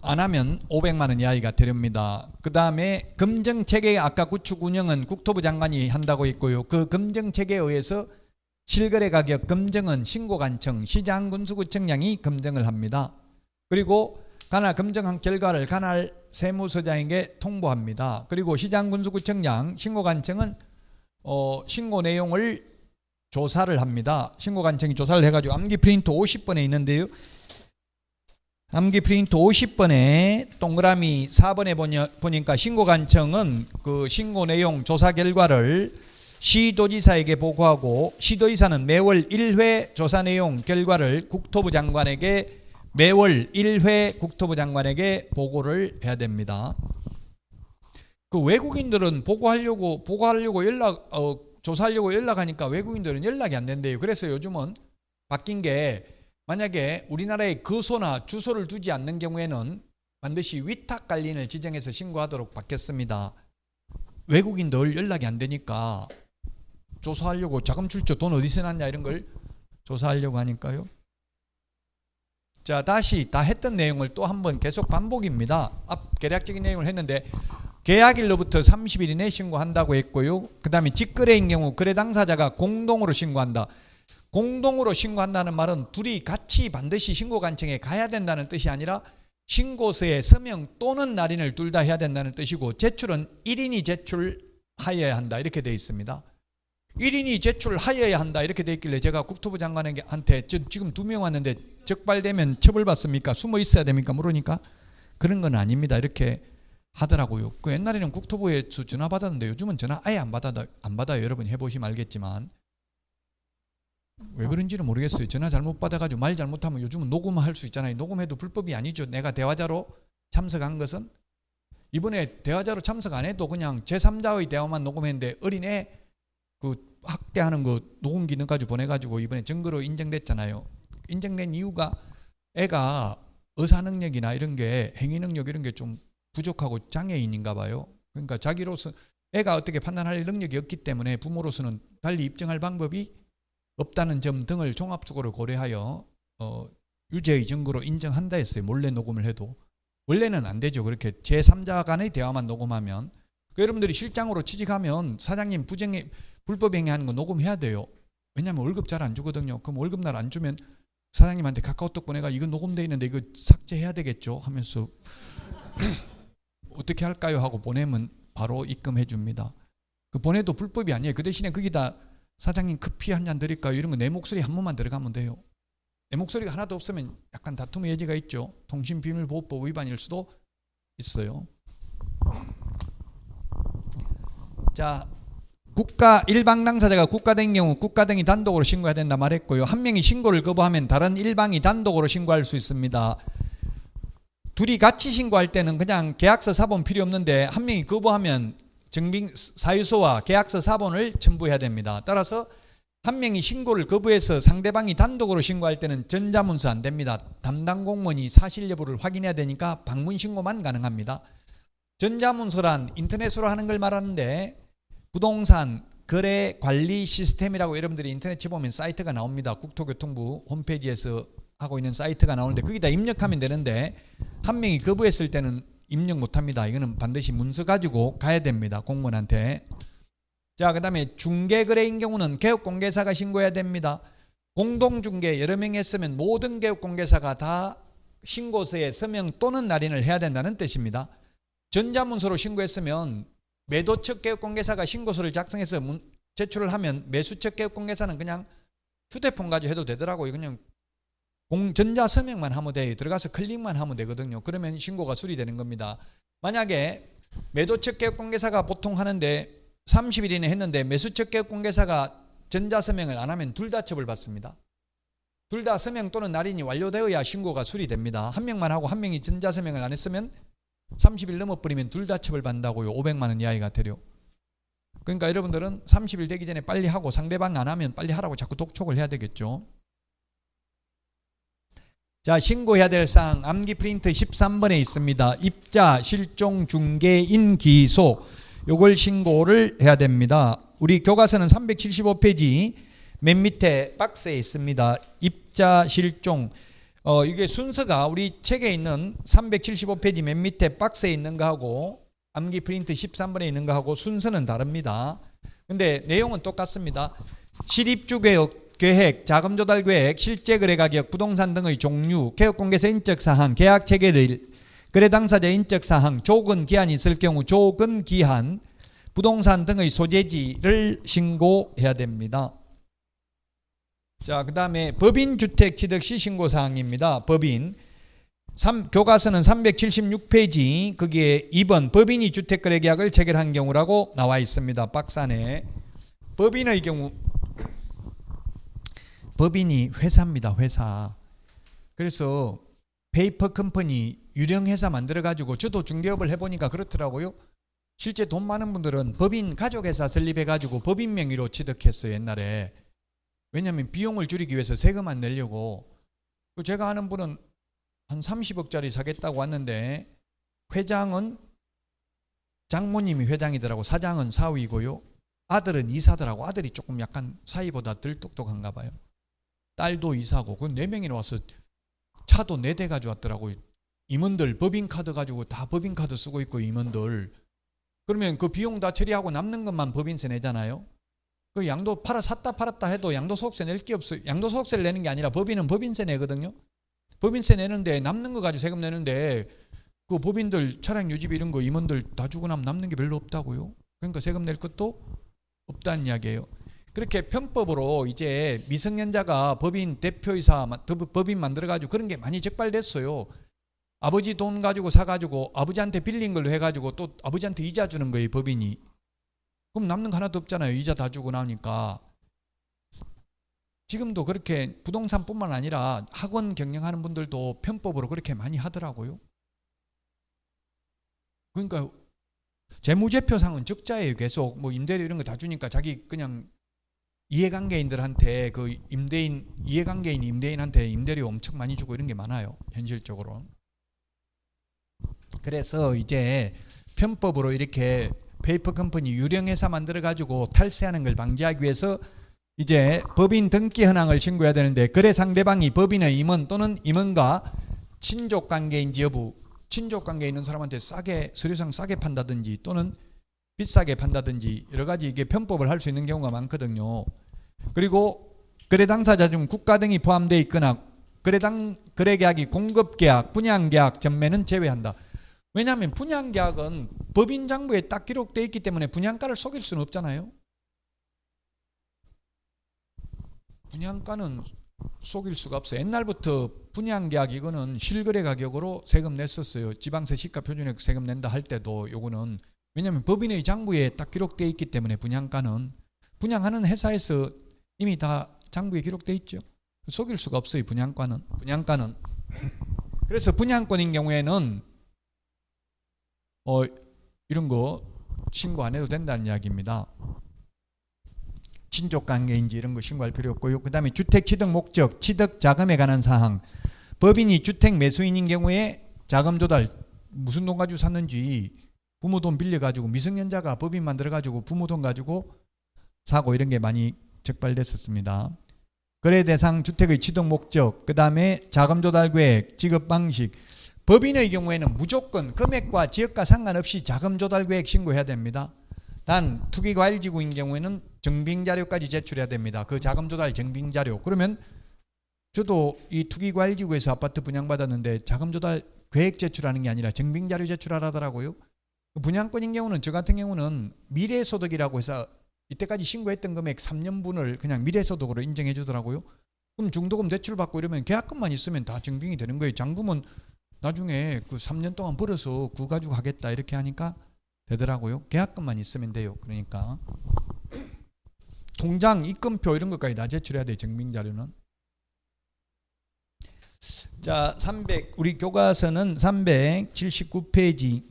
안 하면 500만 원 이하가 되렵니다. 그 다음에 검증체계, 아까 구축 운영은 국토부 장관이 한다고 있고요. 그 검증체계에 의해서 실거래 가격 검증은 신고관청, 시장군수구청장이 검증을 합니다. 그리고 관할 검증한 결과를 관할 세무서장에게 통보합니다. 그리고 시장군수구청장, 신고관청은 신고 내용을 조사를 합니다. 신고관청이 조사를 해가지고 암기 프린트 50번에 있는데요. 암기 프린트 50번에 동그라미 4번에 보니까 신고관청은 그 신고 내용 조사 결과를 시도지사에게 보고하고 시도지사는 매월 1회 조사 내용 결과를 국토부 장관에게 매월 1회 국토부 장관에게 보고를 해야 됩니다. 그 외국인들은 보고하려고 조사하려고 연락하니까 외국인들은 연락이 안 된대요. 그래서 요즘은 바뀐 게 만약에 우리나라에 거소나 주소를 두지 않는 경우에는 반드시 위탁관리인을 지정해서 신고하도록 바뀌었습니다. 외국인들 연락이 안 되니까 조사하려고 자금 출처 돈 어디서 났냐 이런 걸 조사하려고 하니까요. 자, 다시 다 했던 내용을 또 한번 계속 반복입니다. 앞 계략적인 내용을 했는데 계약일로부터 30일 이내 신고한다고 했고요. 그 다음에 직거래인 경우 거래 당사자가 공동으로 신고한다. 공동으로 신고한다는 말은 둘이 같이 반드시 신고관청에 가야 된다는 뜻이 아니라 신고서에 서명 또는 날인을 둘 다 해야 된다는 뜻이고, 제출은 1인이 제출하여야 한다 이렇게 되어 있습니다. 1인이 제출하여야 한다 이렇게 되어 있길래 제가 국토부 장관한테 지금 2명 왔는데 적발되면 처벌받습니까? 숨어 있어야 됩니까? 물으니까 그런 건 아닙니다 이렇게 하더라고요. 그 옛날에는 국토부에서 전화 받았는데 요즘은 전화 아예 안 받아요. 여러분 해보시면 알겠지만 왜 그런지는 모르겠어요. 전화 잘못 받아가지고 말 잘못하면 요즘은 녹음할 수 있잖아요. 녹음해도 불법이 아니죠. 내가 대화자로 참석한 것은. 이번에 대화자로 참석 안 해도 그냥 제3자의 대화만 녹음했는데 어린애 그 학대하는 거 녹음기 넣어가지고 보내가지고 이번에 증거로 인정됐잖아요. 인정된 이유가 애가 의사 능력이나 이런 게 행위 능력 이런 게 좀 부족하고 장애인인가 봐요. 그러니까 자기로서 애가 어떻게 판단할 능력이 없기 때문에 부모로서는 달리 입증할 방법이 없다는 점 등을 종합적으로 고려하여 유죄의 증거로 인정한다 했어요. 몰래 녹음을 해도. 원래는 안 되죠. 그렇게 제3자 간의 대화만 녹음하면. 여러분들이 실장으로 취직하면 사장님 불법 행위하는 거 녹음해야 돼요. 왜냐하면 월급 잘 안 주거든요. 그럼 월급날 안 주면 사장님한테 카카오톡 보내가 이거 녹음되어 있는데 이거 삭제해야 되겠죠 하면서 어떻게 할까요 하고 보내면 바로 입금해 줍니다. 그 보내도 불법이 아니에요. 그 대신에 거기다 사장님 커피 한 잔 드릴까요? 이런 거 내 목소리 한 번만 들어가면 돼요. 내 목소리가 하나도 없으면 약간 다툼의 여지가 있죠. 통신비밀보호법 위반일 수도 있어요. 자, 국가 일방 당사자가 국가 된 경우 국가 등이 단독으로 신고해야 된다 말했고요. 한 명이 신고를 거부하면 다른 일방이 단독으로 신고할 수 있습니다. 둘이 같이 신고할 때는 그냥 계약서 사본 필요 없는데 한 명이 거부하면 증빙 사유서와 계약서 사본을 첨부해야 됩니다. 따라서 한 명이 신고를 거부해서 상대방이 단독으로 신고할 때는 전자문서 안 됩니다. 담당 공무원이 사실 여부를 확인해야 되니까 방문 신고만 가능합니다. 전자문서란 인터넷으로 하는 걸 말하는데 부동산 거래 관리 시스템이라고 여러분들이 인터넷 쳐보면 사이트가 나옵니다. 국토교통부 홈페이지에서 하고 있는 사이트가 나오는데 거기다 입력하면 되는데 한 명이 거부했을 때는 입력 못합니다. 이거는 반드시 문서 가지고 가야 됩니다. 공무원한테. 자, 그 다음에 중개거래인 경우는 개업공개사가 신고해야 됩니다. 공동중개 여러 명이 했으면 모든 개업공개사가 다 신고서에 서명 또는 날인을 해야 된다는 뜻입니다. 전자문서로 신고했으면 매도측 개업공개사가 신고서를 작성해서 제출을 하면 매수측 개업공개사는 그냥 휴대폰 가지고 해도 되더라고요. 그냥 전자서명만 하면 돼요. 들어가서 클릭만 하면 되거든요. 그러면 신고가 수리되는 겁니다. 만약에 매도측 개업공개사가 보통 하는데 30일 이내 했는데 매수측 개업공개사가 전자서명을 안 하면 둘 다 처벌받습니다. 둘 다 서명 또는 날인이 완료되어야 신고가 수리됩니다. 한 명만 하고 한 명이 전자서명을 안 했으면 30일 넘어버리면 둘 다 처벌받는다고요. 500만 원 이하의 과태료. 그러니까 여러분들은 30일 되기 전에 빨리 하고 상대방 안 하면 빨리 하라고 자꾸 독촉을 해야 되겠죠. 자, 신고해야 될 사항 암기 프린트 13번에 있습니다. 입자, 실종, 중개인, 기소 요걸 신고를 해야 됩니다. 우리 교과서는 375페이지 맨 밑에 박스에 있습니다. 입자, 실종 이게 순서가 우리 책에 있는 375페이지 맨 밑에 박스에 있는 거하고 암기 프린트 13번에 있는 거하고 순서는 다릅니다. 근데 내용은 똑같습니다. 실입주계획, 자금조달계획, 실제거래가격, 부동산 등의 종류, 개업공개서 인적사항, 계약체결일, 거래 당사자 인적사항, 조건 기한이 있을 경우 조건 기한, 부동산 등의 소재지를 신고해야 됩니다. 자, 그 다음에 법인 주택 취득 시 신고사항입니다. 법인 교과서는 376페이지 거기에 2번 법인이 주택거래계약을 체결한 경우라고 나와 있습니다. 박스 안에. 법인의 경우 법인이 회사입니다. 회사. 그래서 페이퍼 컴퍼니 유령회사 만들어가지고 저도 중개업을 해보니까 그렇더라고요. 실제 돈 많은 분들은 법인 가족회사 설립해가지고 법인 명의로 취득했어요. 옛날에. 왜냐하면 비용을 줄이기 위해서 세금 안 내려고. 제가 아는 분은 한 30억짜리 사겠다고 왔는데 회장은 장모님이 회장이더라고. 사장은 사위고요. 아들은 이사더라고. 아들이 조금 약간 사위보다 덜 똑똑한가 봐요. 딸도 이사고. 그 4명이나 와서 차도 4대 가져왔더라고요. 임원들 법인카드 가지고 다 법인카드 쓰고 있고 임원들. 그러면 그 비용 다 처리하고 남는 것만 법인세 내잖아요. 그 양도 샀다 팔았다 해도 양도소득세 낼 게 없어요. 양도소득세를 내는 게 아니라 법인은 법인세 내거든요. 법인세 내는데 남는 거 가지고 세금 내는데 그 법인들 차량 유지비 이런 거 임원들 다 주고 나면 남는 게 별로 없다고요. 그러니까 세금 낼 것도 없다는 이야기예요. 그렇게 편법으로 이제 미성년자가 법인 대표이사 법인 만들어가지고 그런 게 많이 적발됐어요. 아버지 돈 가지고 사가지고 아버지한테 빌린 걸로 해가지고 또 아버지한테 이자 주는 거예요, 법인이. 그럼 남는 거 하나도 없잖아요. 이자 다 주고 나오니까. 지금도 그렇게 부동산뿐만 아니라 학원 경영하는 분들도 편법으로 그렇게 많이 하더라고요. 그러니까 재무제표상은 적자예요. 계속 뭐 임대료 이런 거 다 주니까 자기 그냥 이해관계인들한테 그 이해관계인 임대인한테 임대료 엄청 많이 주고 이런 게 많아요. 현실적으로. 그래서 이제 편법으로 이렇게 페이퍼 컴퍼니 유령회사 만들어 가지고 탈세하는 걸 방지하기 위해서 이제 법인 등기 현황을 신고해야 되는데, 거래 상대방이 법인의 임원 또는 임원과 친족 관계인지 여부, 친족 관계에 있는 사람한테 서류상 싸게 판다든지 또는 비싸게 판다든지 여러 가지 이게 편법을 할 수 있는 경우가 많거든요. 그리고 거래 당사자 중 국가 등이 포함되어 있거나 거래 계약이 공급 계약, 분양 계약 전매는 제외한다. 왜냐하면 분양 계약은 법인 장부에 딱 기록되어 있기 때문에 분양가를 속일 수는 없잖아요. 분양가는 속일 수가 없어요. 옛날부터 분양 계약 이거는 실거래 가격으로 세금 냈었어요. 지방세 시가 표준액 세금 낸다 할 때도 요거는, 왜냐하면 법인의 장부에 딱 기록되어 있기 때문에 분양가는 분양하는 회사에서 이미 다 장부에 기록되어 있죠. 속일 수가 없어요. 분양가는. 그래서 분양권인 경우에는 이런 거 신고 안 해도 된다는 이야기입니다. 친족관계인지 이런 거 신고할 필요 없고요. 그 다음에 주택 취득 목적, 취득 자금에 관한 사항. 법인이 주택 매수인인 경우에 자금 조달, 무슨 돈 가지고 샀는지, 부모 돈 빌려가지고 미성년자가 법인 만들어가지고 부모 돈 가지고 사고 이런 게 많이 적발됐었습니다. 거래 대상 주택의 취득 목적, 그 다음에 자금 조달 계획, 지급 방식. 법인의 경우에는 무조건 금액과 지역과 상관없이 자금 조달 계획 신고해야 됩니다. 단 투기과일지구인 경우에는 증빙자료까지 제출해야 됩니다. 그 자금 조달 증빙자료. 그러면 저도 이 투기과일지구에서 아파트 분양받았는데 자금 조달 계획 제출하는 게 아니라 증빙자료 제출하라더라고요. 분양권인 경우는, 저 같은 경우는 미래소득이라고 해서 이때까지 신고했던 금액 3년분을 그냥 미래소득으로 인정해 주더라고요. 그럼 중도금 대출받고 이러면 계약금만 있으면 다 증빙이 되는 거예요. 잔금은 나중에 그 3년 동안 벌어서 그거 가지고 하겠다 이렇게 하니까 되더라고요. 계약금만 있으면 돼요. 그러니까 통장, 입금표 이런 것까지 다 제출해야 돼요. 증빙자료는. 자, 우리 교과서는 379페이지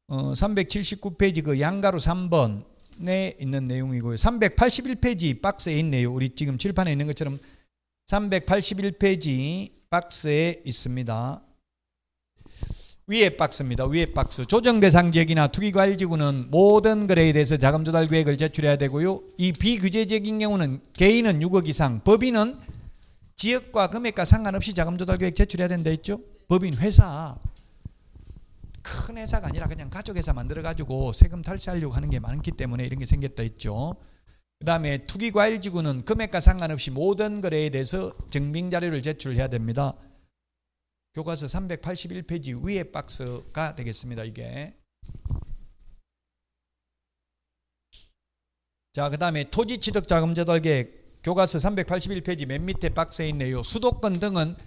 379페이지 그 양가로 3번에 있는 내용이고요. 381페이지 박스에 있네요. 우리 지금 칠판에 있는 것처럼 381페이지 박스에 있습니다. 위에 박스입니다. 위에 박스. 조정 대상 지역이나 투기과일지구는 모든 거래에 대해서 자금 조달 계획을 제출해야 되고요. 이 비규제 지역인 경우는 개인은 6억 이상, 법인은 지역과 금액과 상관없이 자금 조달 계획 제출해야 된다 했죠. 법인 회사, 큰 회사가 아니라 그냥 가족회사 만들어가지고 세금 탈세하려고 하는 게 많기 때문에 이런 게 생겼다 했죠. 그 다음에 투기과일지구는 금액과 상관없이 모든 거래에 대해서 증빙자료를 제출해야 됩니다. 교과서 381페이지 위에 박스가 되겠습니다. 이게. 자, 그 다음에 토지취득자금조달계획 교과서 381페이지 맨 밑에 박스에 있네요. 수도권 등은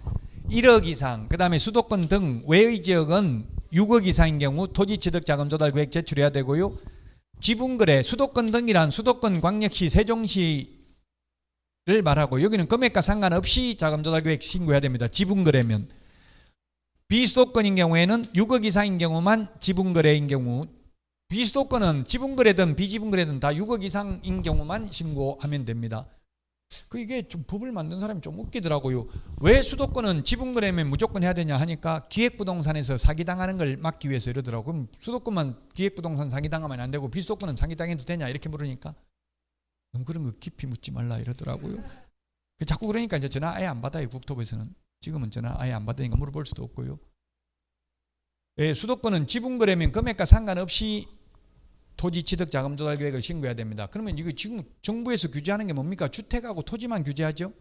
1억 이상, 그 다음에 수도권 등 외의 지역은 6억 이상인 경우 토지취득자금조달계획 제출해야 되고요. 지분거래, 수도권 등이란 수도권 광역시 세종시를 말하고, 여기는 금액과 상관없이 자금조달계획 신고해야 됩니다. 지분거래면. 비수도권인 경우에는 6억 이상인 경우만 지분거래인 경우, 비수도권은 지분거래든 비지분거래든 다 6억 이상인 경우만 신고하면 됩니다. 이게 좀 법을 만든 사람이 좀 웃기더라고요. 왜 수도권은 지분거래면 무조건 해야 되냐 하니까 기획부동산에서 사기당하는 걸 막기 위해서 이러더라고요. 그럼 수도권만 기획부동산 사기당하면 안 되고 비수도권은 사기당해도 되냐 이렇게 물으니까 그런 거 깊이 묻지 말라 이러더라고요. 자꾸 그러니까 이제 전화 아예 안 받아요. 국토부에서는. 지금은 전화 아예 안 받으니까 물어볼 수도 없고요. 예, 수도권은 지분거래면 금액과 상관없이 토지 취득 자금 조달 계획을 신고해야 됩니다. 그러면 이거 지금 정부에서 규제하는 게 뭡니까? 주택하고 토지만 규제하죠.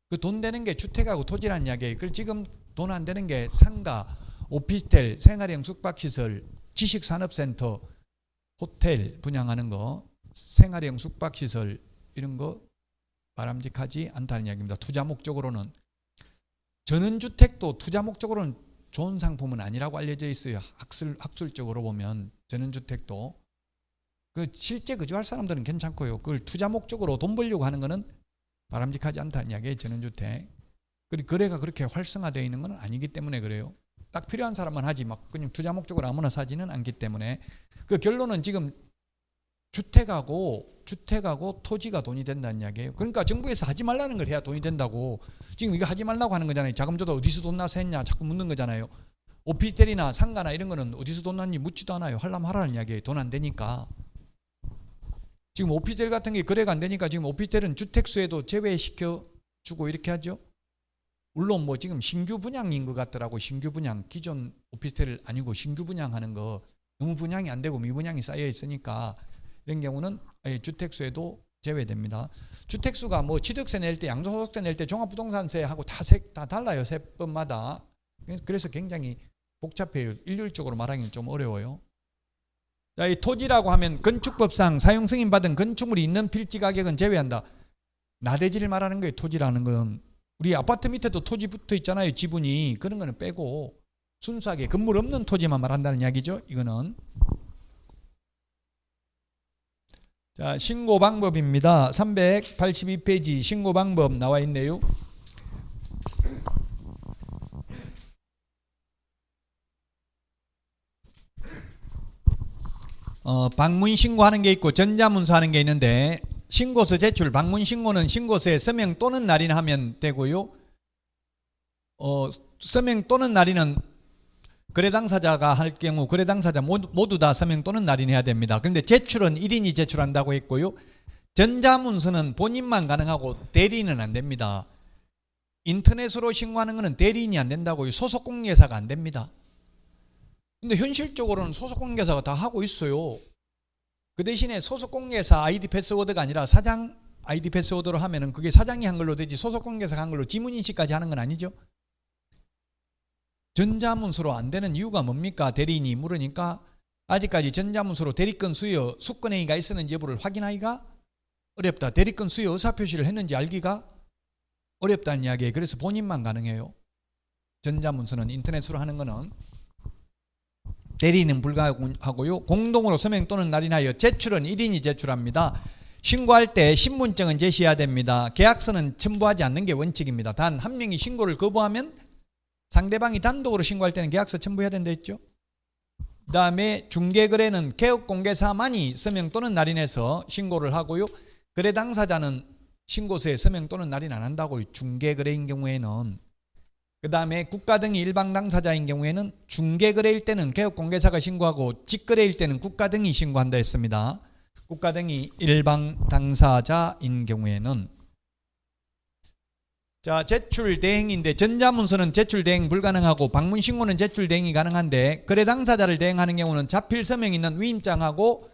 그 돈 되는 게 주택하고 토지라는 이야기예요. 그 지금 돈 안 되는 게 상가, 오피스텔, 생활형 숙박시설, 지식산업센터, 호텔 분양하는 거, 생활형 숙박시설 이런 거 바람직하지 않다는 이야기입니다. 투자 목적으로는. 전원주택도 투자 목적으로는 좋은 상품은 아니라고 알려져 있어요. 학술적으로 보면 전원주택도. 실제 거주할 사람들은 괜찮고요. 그걸 투자 목적으로 돈 벌려고 하는 거는 바람직하지 않다는 이야기예요. 전원주택. 그리고 거래가 그렇게 활성화되어 있는 건 아니기 때문에 그래요. 딱 필요한 사람만 하지 막 그냥 투자 목적으로 아무나 사지는 않기 때문에 그 결론은 지금 주택하고 토지가 돈이 된다는 이야기예요. 그러니까 정부에서 하지 말라는 걸 해야 돈이 된다고. 지금 이거 하지 말라고 하는 거잖아요. 자금 조달 어디서 돈 나서 했냐 자꾸 묻는 거잖아요. 오피스텔이나 상가나 이런 거는 어디서 돈 났는지 묻지도 않아요. 하려면 하라는 이야기예요. 돈 안 되니까. 지금 오피스텔 같은 게 거래가 안 되니까 지금 오피스텔은 주택수에도 제외시켜 주고 이렇게 하죠. 물론 뭐 지금 신규 분양인 것 같더라고. 신규 분양. 기존 오피스텔 아니고 신규 분양하는 거 너무 분양이 안 되고 미분양이 쌓여 있으니까 이런 경우는 주택수에도 제외됩니다. 주택수가 뭐 취득세 낼 때, 양도소득세 낼 때, 종합부동산세하고 다 달라요. 세법마다. 그래서 굉장히 복잡해요. 일률적으로 말하기는 좀 어려워요. 자, 이 토지라고 하면 건축법상 사용 승인 받은 건축물이 있는 필지 가격은 제외한다. 나대지를 말하는 거예요. 토지라는 건. 우리 아파트 밑에도 토지 붙어 있잖아요. 지분이. 그런 거는 빼고 순수하게 건물 없는 토지만 말한다는 이야기죠. 이거는. 자, 신고 방법입니다. 382페이지 신고 방법 나와 있네요. 방문 신고하는 게 있고 전자문서하는 게 있는데 신고서 제출, 방문 신고는 신고서에 서명 또는 날인하면 되고요. 서명 또는 날인은 거래 당사자가 할 경우 거래 당사자 모두 다 서명 또는 날인해야 됩니다. 그런데 제출은 1인이 제출한다고 했고요. 전자문서는 본인만 가능하고 대리인은 안 됩니다. 인터넷으로 신고하는 것은 대리인이 안 된다고요. 소속공개사가 안 됩니다. 근데 현실적으로는 소속공개사가 다 하고 있어요. 그 대신에 소속공개사 아이디 패스워드가 아니라 사장 아이디 패스워드로 하면은 그게 사장이 한 걸로 되지 소속공개사가 한 걸로 지문인식까지 하는 건 아니죠. 전자문서로 안 되는 이유가 뭡니까? 대리인이 물으니까 아직까지 전자문서로 대리권 수여 수권행위가 있었는지 여부를 확인하기가 어렵다. 대리권 수여 의사표시를 했는지 알기가 어렵다는 이야기예요. 그래서 본인만 가능해요. 전자문서는 인터넷으로 하는 거는 대리인은 불가하고요. 공동으로 서명 또는 날인하여 제출은 1인이 제출합니다. 신고할 때 신분증은 제시해야 됩니다. 계약서는 첨부하지 않는 게 원칙입니다. 단 한 명이 신고를 거부하면 상대방이 단독으로 신고할 때는 계약서 첨부해야 된다 했죠. 그 다음에 중개거래는 개업공개사만이 서명 또는 날인해서 신고를 하고요. 거래 당사자는 신고서에 서명 또는 날인 안 한다고요. 중개거래인 경우에는. 그 다음에 국가 등이 일방 당사자인 경우에는 중개거래일 때는 개업공개사가 신고하고 직거래일 때는 국가 등이 신고한다 했습니다. 국가 등이 일방 당사자인 경우에는. 자, 제출 대행인데 전자문서는 제출 대행 불가능하고 방문 신고는 제출 대행이 가능한데 거래 당사자를 대행하는 경우는 자필 서명 있는 위임장하고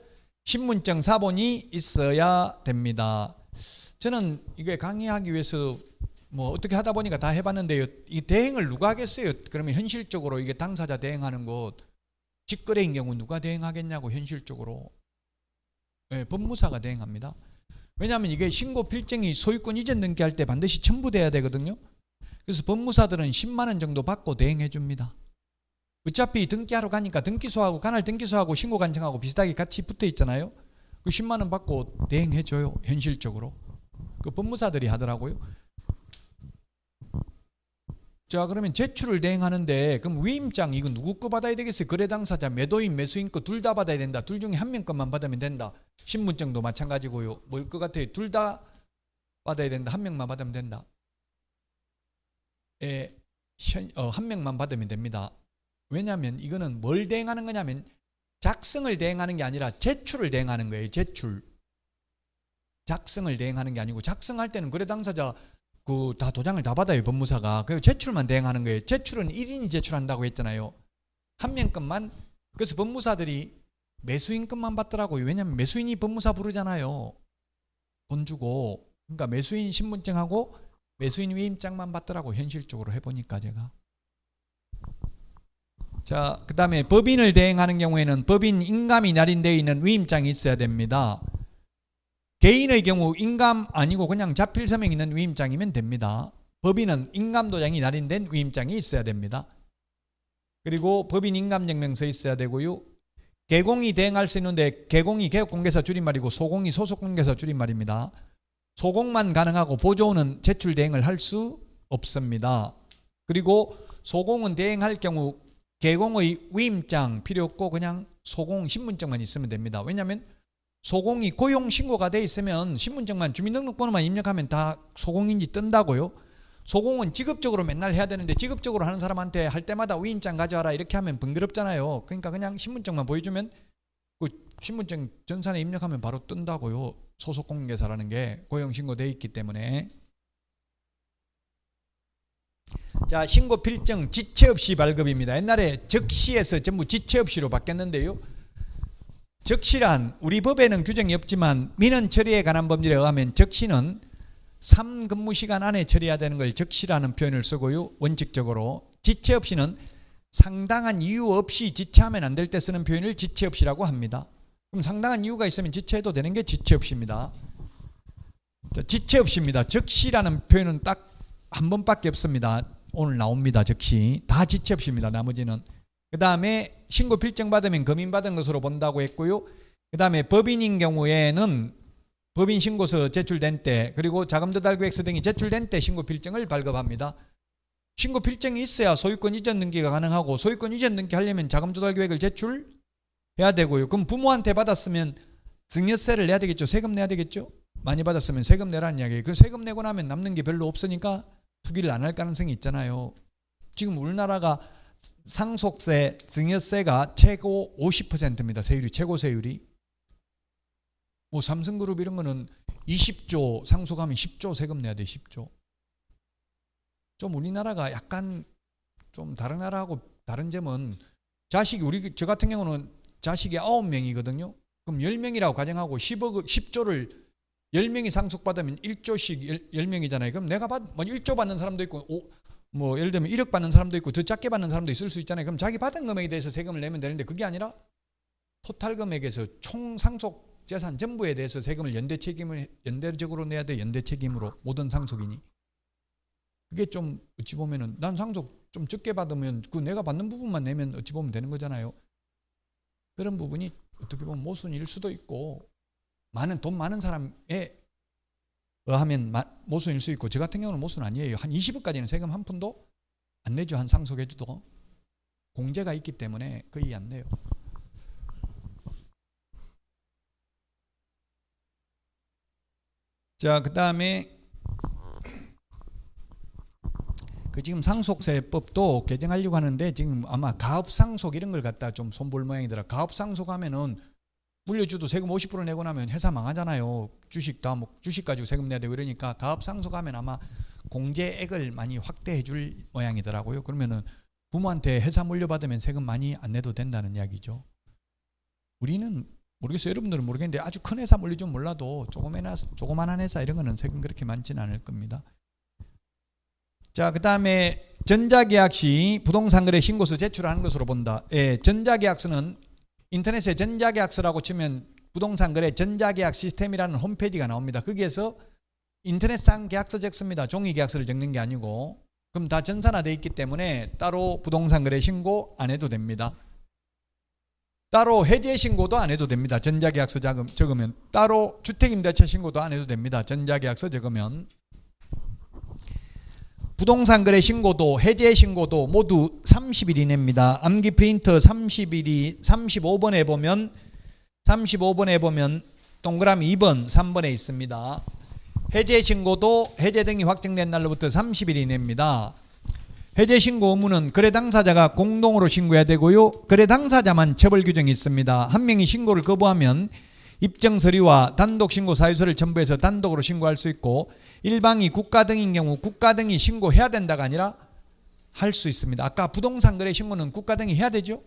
신분증 사본이 있어야 됩니다. 저는 이게 강의하기 위해서 뭐 어떻게 하다 보니까 다 해봤는데요. 이 대행을 누가 하겠어요? 그러면 현실적으로 이게 당사자 대행하는 것 직거래인 경우 누가 대행하겠냐고 현실적으로. 네, 법무사가 대행합니다. 왜냐하면 이게 신고 필증이 소유권 이전 등기할 때 반드시 첨부돼야 되거든요. 그래서 법무사들은 10만 원 정도 받고 대행해 줍니다. 어차피 등기하러 가니까 등기소하고 관할 등기소하고 신고관청하고 비슷하게 같이 붙어 있잖아요. 그 10만 원 받고 대행해 줘요. 현실적으로. 그 법무사들이 하더라고요. 자, 그러면 제출을 대행하는데 그럼 위임장 이거 누구 거 받아야 되겠어요? 거래 당사자, 매도인, 매수인 거 둘 다 받아야 된다. 둘 중에 한 명 것만 받으면 된다. 신분증도 마찬가지고요. 뭘 것 같아요? 둘 다 받아야 된다. 한 명만 받으면 된다. 한 명만 받으면 됩니다. 왜냐하면 이거는 뭘 대행하는 거냐면 작성을 대행하는 게 아니라 제출을 대행하는 거예요. 제출. 작성을 대행하는 게 아니고, 작성할 때는 거래 당사자 다 도장을 다 받아요. 법무사가. 그리고 제출만 대행하는 거예요. 제출은 1인이 제출한다고 했잖아요. 한 명 것만. 그래서 법무사들이 매수인 것만 받더라고요. 왜냐하면 매수인이 법무사 부르잖아요. 돈 주고. 그러니까 매수인 신분증하고 매수인 위임장만 받더라고. 현실적으로 해보니까 제가. 자, 그 다음에 법인을 대행하는 경우에는 법인 인감이 날인되어 있는 위임장이 있어야 됩니다. 개인의 경우 인감 아니고 그냥 자필서명 있는 위임장이면 됩니다. 법인은 인감도장이 날인된 위임장이 있어야 됩니다. 그리고 법인 인감증명서 있어야 되고요. 개공이 대행할 수 있는데, 개공이 개업공개사 줄임말이고 소공이 소속공개사 줄임말입니다. 소공만 가능하고 보조는 제출 대행을 할 수 없습니다. 그리고 소공은 대행할 경우 개공의 위임장 필요 없고 그냥 소공 신분증만 있으면 됩니다. 왜냐하면 소공이 고용신고가 돼 있으면 신분증만 주민등록번호만 입력하면 다 소공인지 뜬다고요. 소공은 직업적으로 맨날 해야 되는데, 직업적으로 하는 사람한테 할 때마다 위임장 가져와라 이렇게 하면 번거롭잖아요. 그러니까 그냥 신분증만 보여주면 그 신분증 전산에 입력하면 바로 뜬다고요. 소속공개사라는 게 고용신고 돼 있기 때문에. 자, 신고 필증 지체 없이 발급입니다. 옛날에 적시에서 전부 지체 없이로 바뀌었는데요. 적시란 우리 법에는 규정이 없지만 민원 처리에 관한 법률에 의하면 적시는 3근무시간 안에 처리해야 되는 걸 적시라는 표현을 쓰고요. 원칙적으로. 지체 없이는 상당한 이유 없이 지체하면 안 될 때 쓰는 표현을 지체 없이라고 합니다. 그럼 상당한 이유가 있으면 지체해도 되는 게 지체 없이입니다. 자, 지체 없이입니다. 적시라는 표현은 딱 한 번밖에 없습니다. 오늘 나옵니다. 적시. 다 지체 없이입니다. 나머지는. 그 다음에 신고 필증 받으면 검인받은 것으로 본다고 했고요. 그 다음에 법인인 경우에는 법인 신고서 제출된 때, 그리고 자금조달계획서 등이 제출된 때 신고 필증을 발급합니다. 신고 필증이 있어야 소유권 이전 등기가 가능하고, 소유권 이전 등기 하려면 자금조달계획을 제출해야 되고요. 그럼 부모한테 받았으면 증여세를 내야 되겠죠. 세금 내야 되겠죠. 많이 받았으면 세금 내라는 이야기예요. 그 세금 내고 나면 남는 게 별로 없으니까 투기를 안 할 가능성이 있잖아요. 지금 우리나라가 상속세, 증여세가 최고 50%입니다. 세율이, 최고 세율이. 뭐 삼성그룹 이런 거는 20조 상속하면 10조 세금 내야 돼. 10조. 좀 우리나라가 약간 좀 다른 나라하고 다른 점은, 자식이 저 같은 경우는 자식이 9명이거든요. 그럼 10명이라고 가정하고 10조를 10명이 상속받으면 1조씩 10명이잖아요. 그럼 내가 뭐 1조 받는 사람도 있고, 뭐 예를 들면 1억 받는 사람도 있고 더 작게 받는 사람도 있을 수 있잖아요. 그럼 자기 받은 금액에 대해서 세금을 내면 되는데, 그게 아니라 토탈 금액에서 총 상속 재산 전부에 대해서 세금을 연대적으로 내야 돼. 연대 책임으로 모든 상속인이. 그게 좀 어찌 보면은, 난 상속 좀 적게 받으면 그 내가 받는 부분만 내면 어찌 보면 되는 거잖아요. 그런 부분이 어떻게 보면 모순일 수도 있고, 돈 많은 사람에 의하면 모순일 수 있고, 저 같은 경우는 모순 아니에요. 한 20억까지는 세금 한 푼도 안 내죠. 한 상속해줘도. 공제가 있기 때문에 거의 안 내요. 자, 그 다음에 지금 상속세법도 개정하려고 하는데, 지금 아마 가업상속 이런 걸 갖다 좀 손볼 모양이더라. 가업상속하면은 물려줘도 세금 50% 내고 나면 회사 망하잖아요. 주식 가지고 세금 내야 되고 이러니까, 가업상속하면 아마 공제액을 많이 확대해 줄 모양이더라고요. 그러면은 부모한테 회사 물려받으면 세금 많이 안 내도 된다는 이야기죠. 우리는 모르겠어요. 여러분들은 모르겠는데 아주 큰 회사 물려주면 몰라도 조그만한 회사 이런 거는 세금 그렇게 많지는 않을 겁니다. 자, 그 다음에 전자계약 시 부동산 거래 신고서 제출하는 것으로 본다. 예, 전자계약서는 인터넷에 전자계약서라고 치면 부동산 거래 전자계약 시스템이라는 홈페이지가 나옵니다. 거기에서 인터넷상 계약서 적습니다. 종이 계약서를 적는 게 아니고. 그럼 다 전산화되어 있기 때문에 따로 부동산 거래 신고 안 해도 됩니다. 따로 해제 신고도 안 해도 됩니다. 전자계약서 적으면. 따로 주택임대차 신고도 안 해도 됩니다. 전자계약서 적으면. 부동산 거래 신고도 해제 신고도 모두 30일 이내입니다. 암기 프린터 30일이 35번에 보면 동그라미 2번 3번에 있습니다. 해제 신고도 해제 등이 확정된 날로부터 30일 이내입니다. 해제 신고 의무는 거래 당사자가 공동으로 신고해야 되고요. 거래 당사자만 처벌 규정이 있습니다. 한 명이 신고를 거부하면 입증 서류와 단독 신고 사유서를 첨부해서 단독으로 신고할 수 있고, 일방이 국가 등인 경우 국가 등이 신고해야 된다가 아니라 할 수 있습니다. 아까 부동산 거래 신고는 국가 등이 해야 되죠.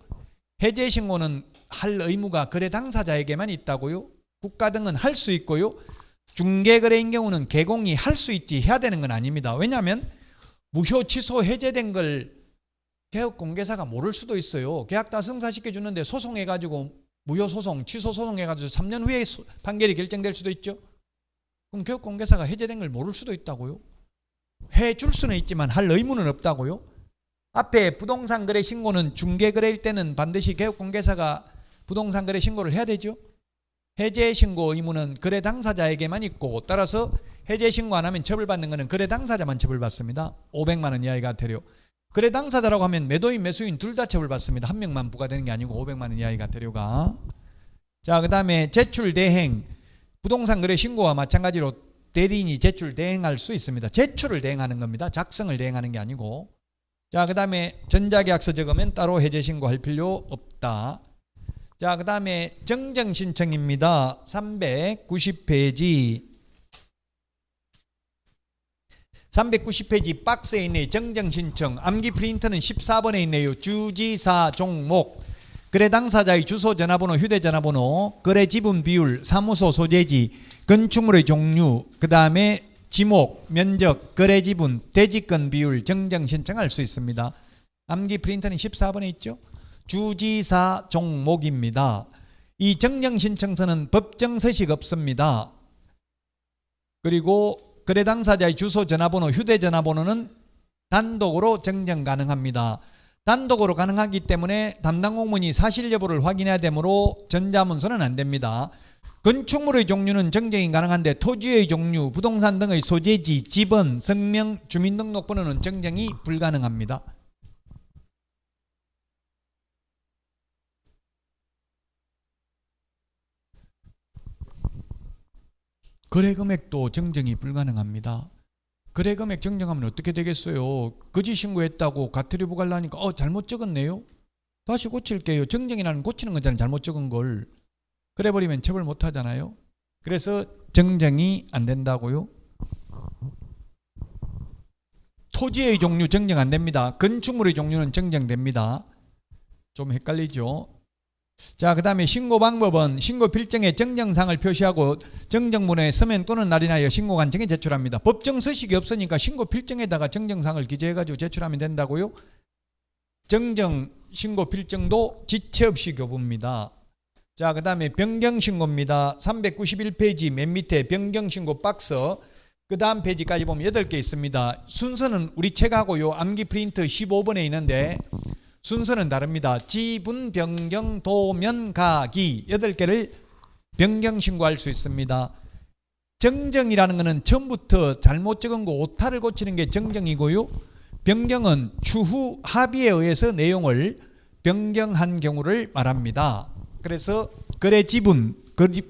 해제 신고는 할 의무가 거래 당사자에게만 있다고요. 국가 등은 할 수 있고요. 중개 거래인 경우는 개공이 할 수 있지 해야 되는 건 아닙니다. 왜냐하면 무효 취소 해제된 걸 개업 공개사가 모를 수도 있어요. 계약 다 성사시켜 주는데 소송해가지고 무효 소송, 취소 소송해가지고 3년 후에 판결이 결정될 수도 있죠. 그럼 개업 공개사가 해제된 걸 모를 수도 있다고요. 해줄 수는 있지만 할 의무는 없다고요. 앞에 부동산 거래 신고는 중개 거래일 때는 반드시 개업 공개사가 부동산 거래 신고를 해야 되죠. 해제 신고 의무는 거래 당사자에게만 있고, 따라서 해제 신고 안 하면 처벌받는 것은 거래 당사자만 처벌받습니다. 500만 원 이하의 과태료. 거래 당사자라고 하면 매도인 매수인 둘 다 처벌받습니다. 한 명만 부과되는 게 아니고 500만 원 이하의 과태료가. 자, 그 다음에 제출 대행. 부동산 거래 신고와 마찬가지로 대리인이 제출 대행할 수 있습니다. 제출을 대행하는 겁니다. 작성을 대행하는 게 아니고. 자, 그 다음에 전자계약서 적으면 따로 해제 신고할 필요 없다. 자, 그 다음에 정정신청입니다. 390페이지 390페이지 박스에 있네요. 정정신청. 암기 프린터는 14번에 있네요. 주지사 종목, 거래 당사자의 주소, 전화번호, 휴대전화번호, 거래 지분 비율, 사무소 소재지, 건축물의 종류, 그 다음에 지목, 면적, 거래 지분, 대지권 비율 정정신청할 수 있습니다. 암기 프린터는 14번에 있죠. 주지사 종목입니다. 이 정정신청서는 법정 서식 없습니다. 그리고 거래 당사자의 주소, 전화번호, 휴대전화번호는 단독으로 정정 가능합니다. 단독으로 가능하기 때문에 담당 공무원이 사실 여부를 확인해야 되므로 전자문서는 안 됩니다. 건축물의 종류는 정정이 가능한데 토지의 종류, 부동산 등의 소재지, 지번, 성명, 주민등록번호는 정정이 불가능합니다. 거래금액도 정정이 불가능합니다. 거래금액 정정하면 어떻게 되겠어요? 거짓 신고했다고 과태료 부과하려니까 잘못 적었네요. 다시 고칠게요. 정정이라는 고치는 거잖아요. 잘못 적은 걸. 그래버리면 처벌 못 하잖아요. 그래서 정정이 안 된다고요. 토지의 종류 정정 안 됩니다. 건축물의 종류는 정정됩니다. 좀 헷갈리죠? 자, 그 다음에 신고 방법은 신고 필정에 정정사항을 표시하고 정정문에 서면 또는 날인하여 신고관청에 제출합니다. 법정 서식이 없으니까 신고 필정에다가 정정사항을 기재해가지고 제출하면 된다고요. 정정 신고 필정도 지체 없이 교부입니다. 자, 그 다음에 변경신고입니다. 391페이지 맨 밑에 변경신고 박스, 그 다음 페이지까지 보면 8개 있습니다. 순서는 우리 책하고요 암기 프린트 15번에 있는데 순서는 다릅니다. 지분 변경 도면 가기 8개를 변경 신고할 수 있습니다. 정정이라는 것은 처음부터 잘못 적은 거 오타를 고치는 게 정정이고요. 변경은 추후 합의에 의해서 내용을 변경한 경우를 말합니다. 그래서 거래 지분, 거래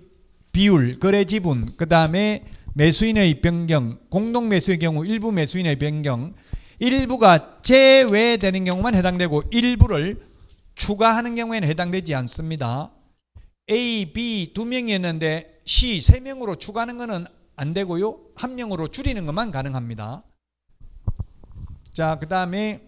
비율, 거래 지분, 그 다음에 매수인의 변경, 공동 매수의 경우 일부 매수인의 변경, 일부가 제외되는 경우만 해당되고 일부를 추가하는 경우에는 해당되지 않습니다. A, B 두 명이었는데 C 세 명으로 추가하는 것은 안 되고요. 한 명으로 줄이는 것만 가능합니다. 자, 그 다음에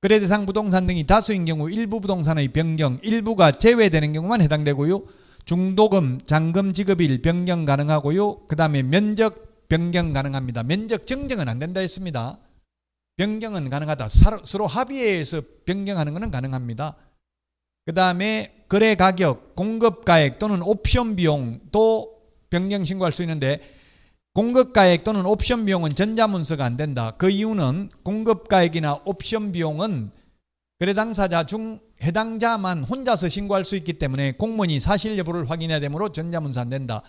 거래대상 부동산 등이 다수인 경우 일부 부동산의 변경, 일부가 제외되는 경우만 해당되고요. 중도금, 잔금 지급일 변경 가능하고요. 그 다음에 면적 변경 가능합니다. 면적 정정은 안 된다 했습니다. 변경은 가능하다. 서로 합의에 의해서 변경하는 것은 가능합니다. 그 다음에 거래 가격, 공급가액 또는 옵션 비용도 변경 신고할 수 있는데 공급가액 또는 옵션 비용은 전자문서가 안 된다. 그 이유는 공급가액이나 옵션 비용은 거래 당사자 중 해당자만 혼자서 신고할 수 있기 때문에 공무원이 사실 여부를 확인해야 되므로 전자문서 안 된다.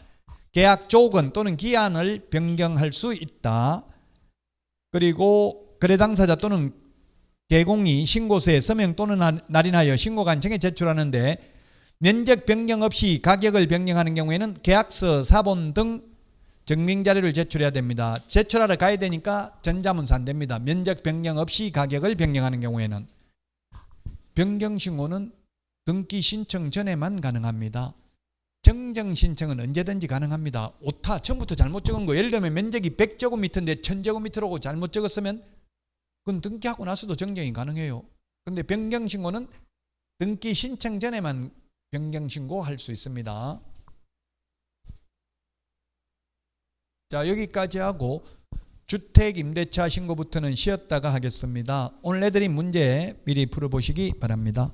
계약 조건 또는 기한을 변경할 수 있다. 그리고 거래 당사자 또는 개공이 신고서에 서명 또는 날인하여 신고관청에 제출하는데 면적 변경 없이 가격을 변경하는 경우에는 계약서, 사본 등 증빙 자료를 제출해야 됩니다. 제출하러 가야 되니까 전자문서 안 됩니다. 면적 변경 없이 가격을 변경하는 경우에는 변경 신고는 등기 신청 전에만 가능합니다. 정정 신청은 언제든지 가능합니다. 오타 처음부터 잘못 적은 거, 예를 들면 면적이 100제곱미터인데 1000제곱미터라고 잘못 적었으면 그건 등기하고 나서도 정정이 가능해요. 근데 변경 신고는 등기 신청 전에만 변경 신고할 수 있습니다. 자, 여기까지 하고 주택 임대차 신고부터는 쉬었다가 하겠습니다. 오늘 내드린 문제 미리 풀어보시기 바랍니다.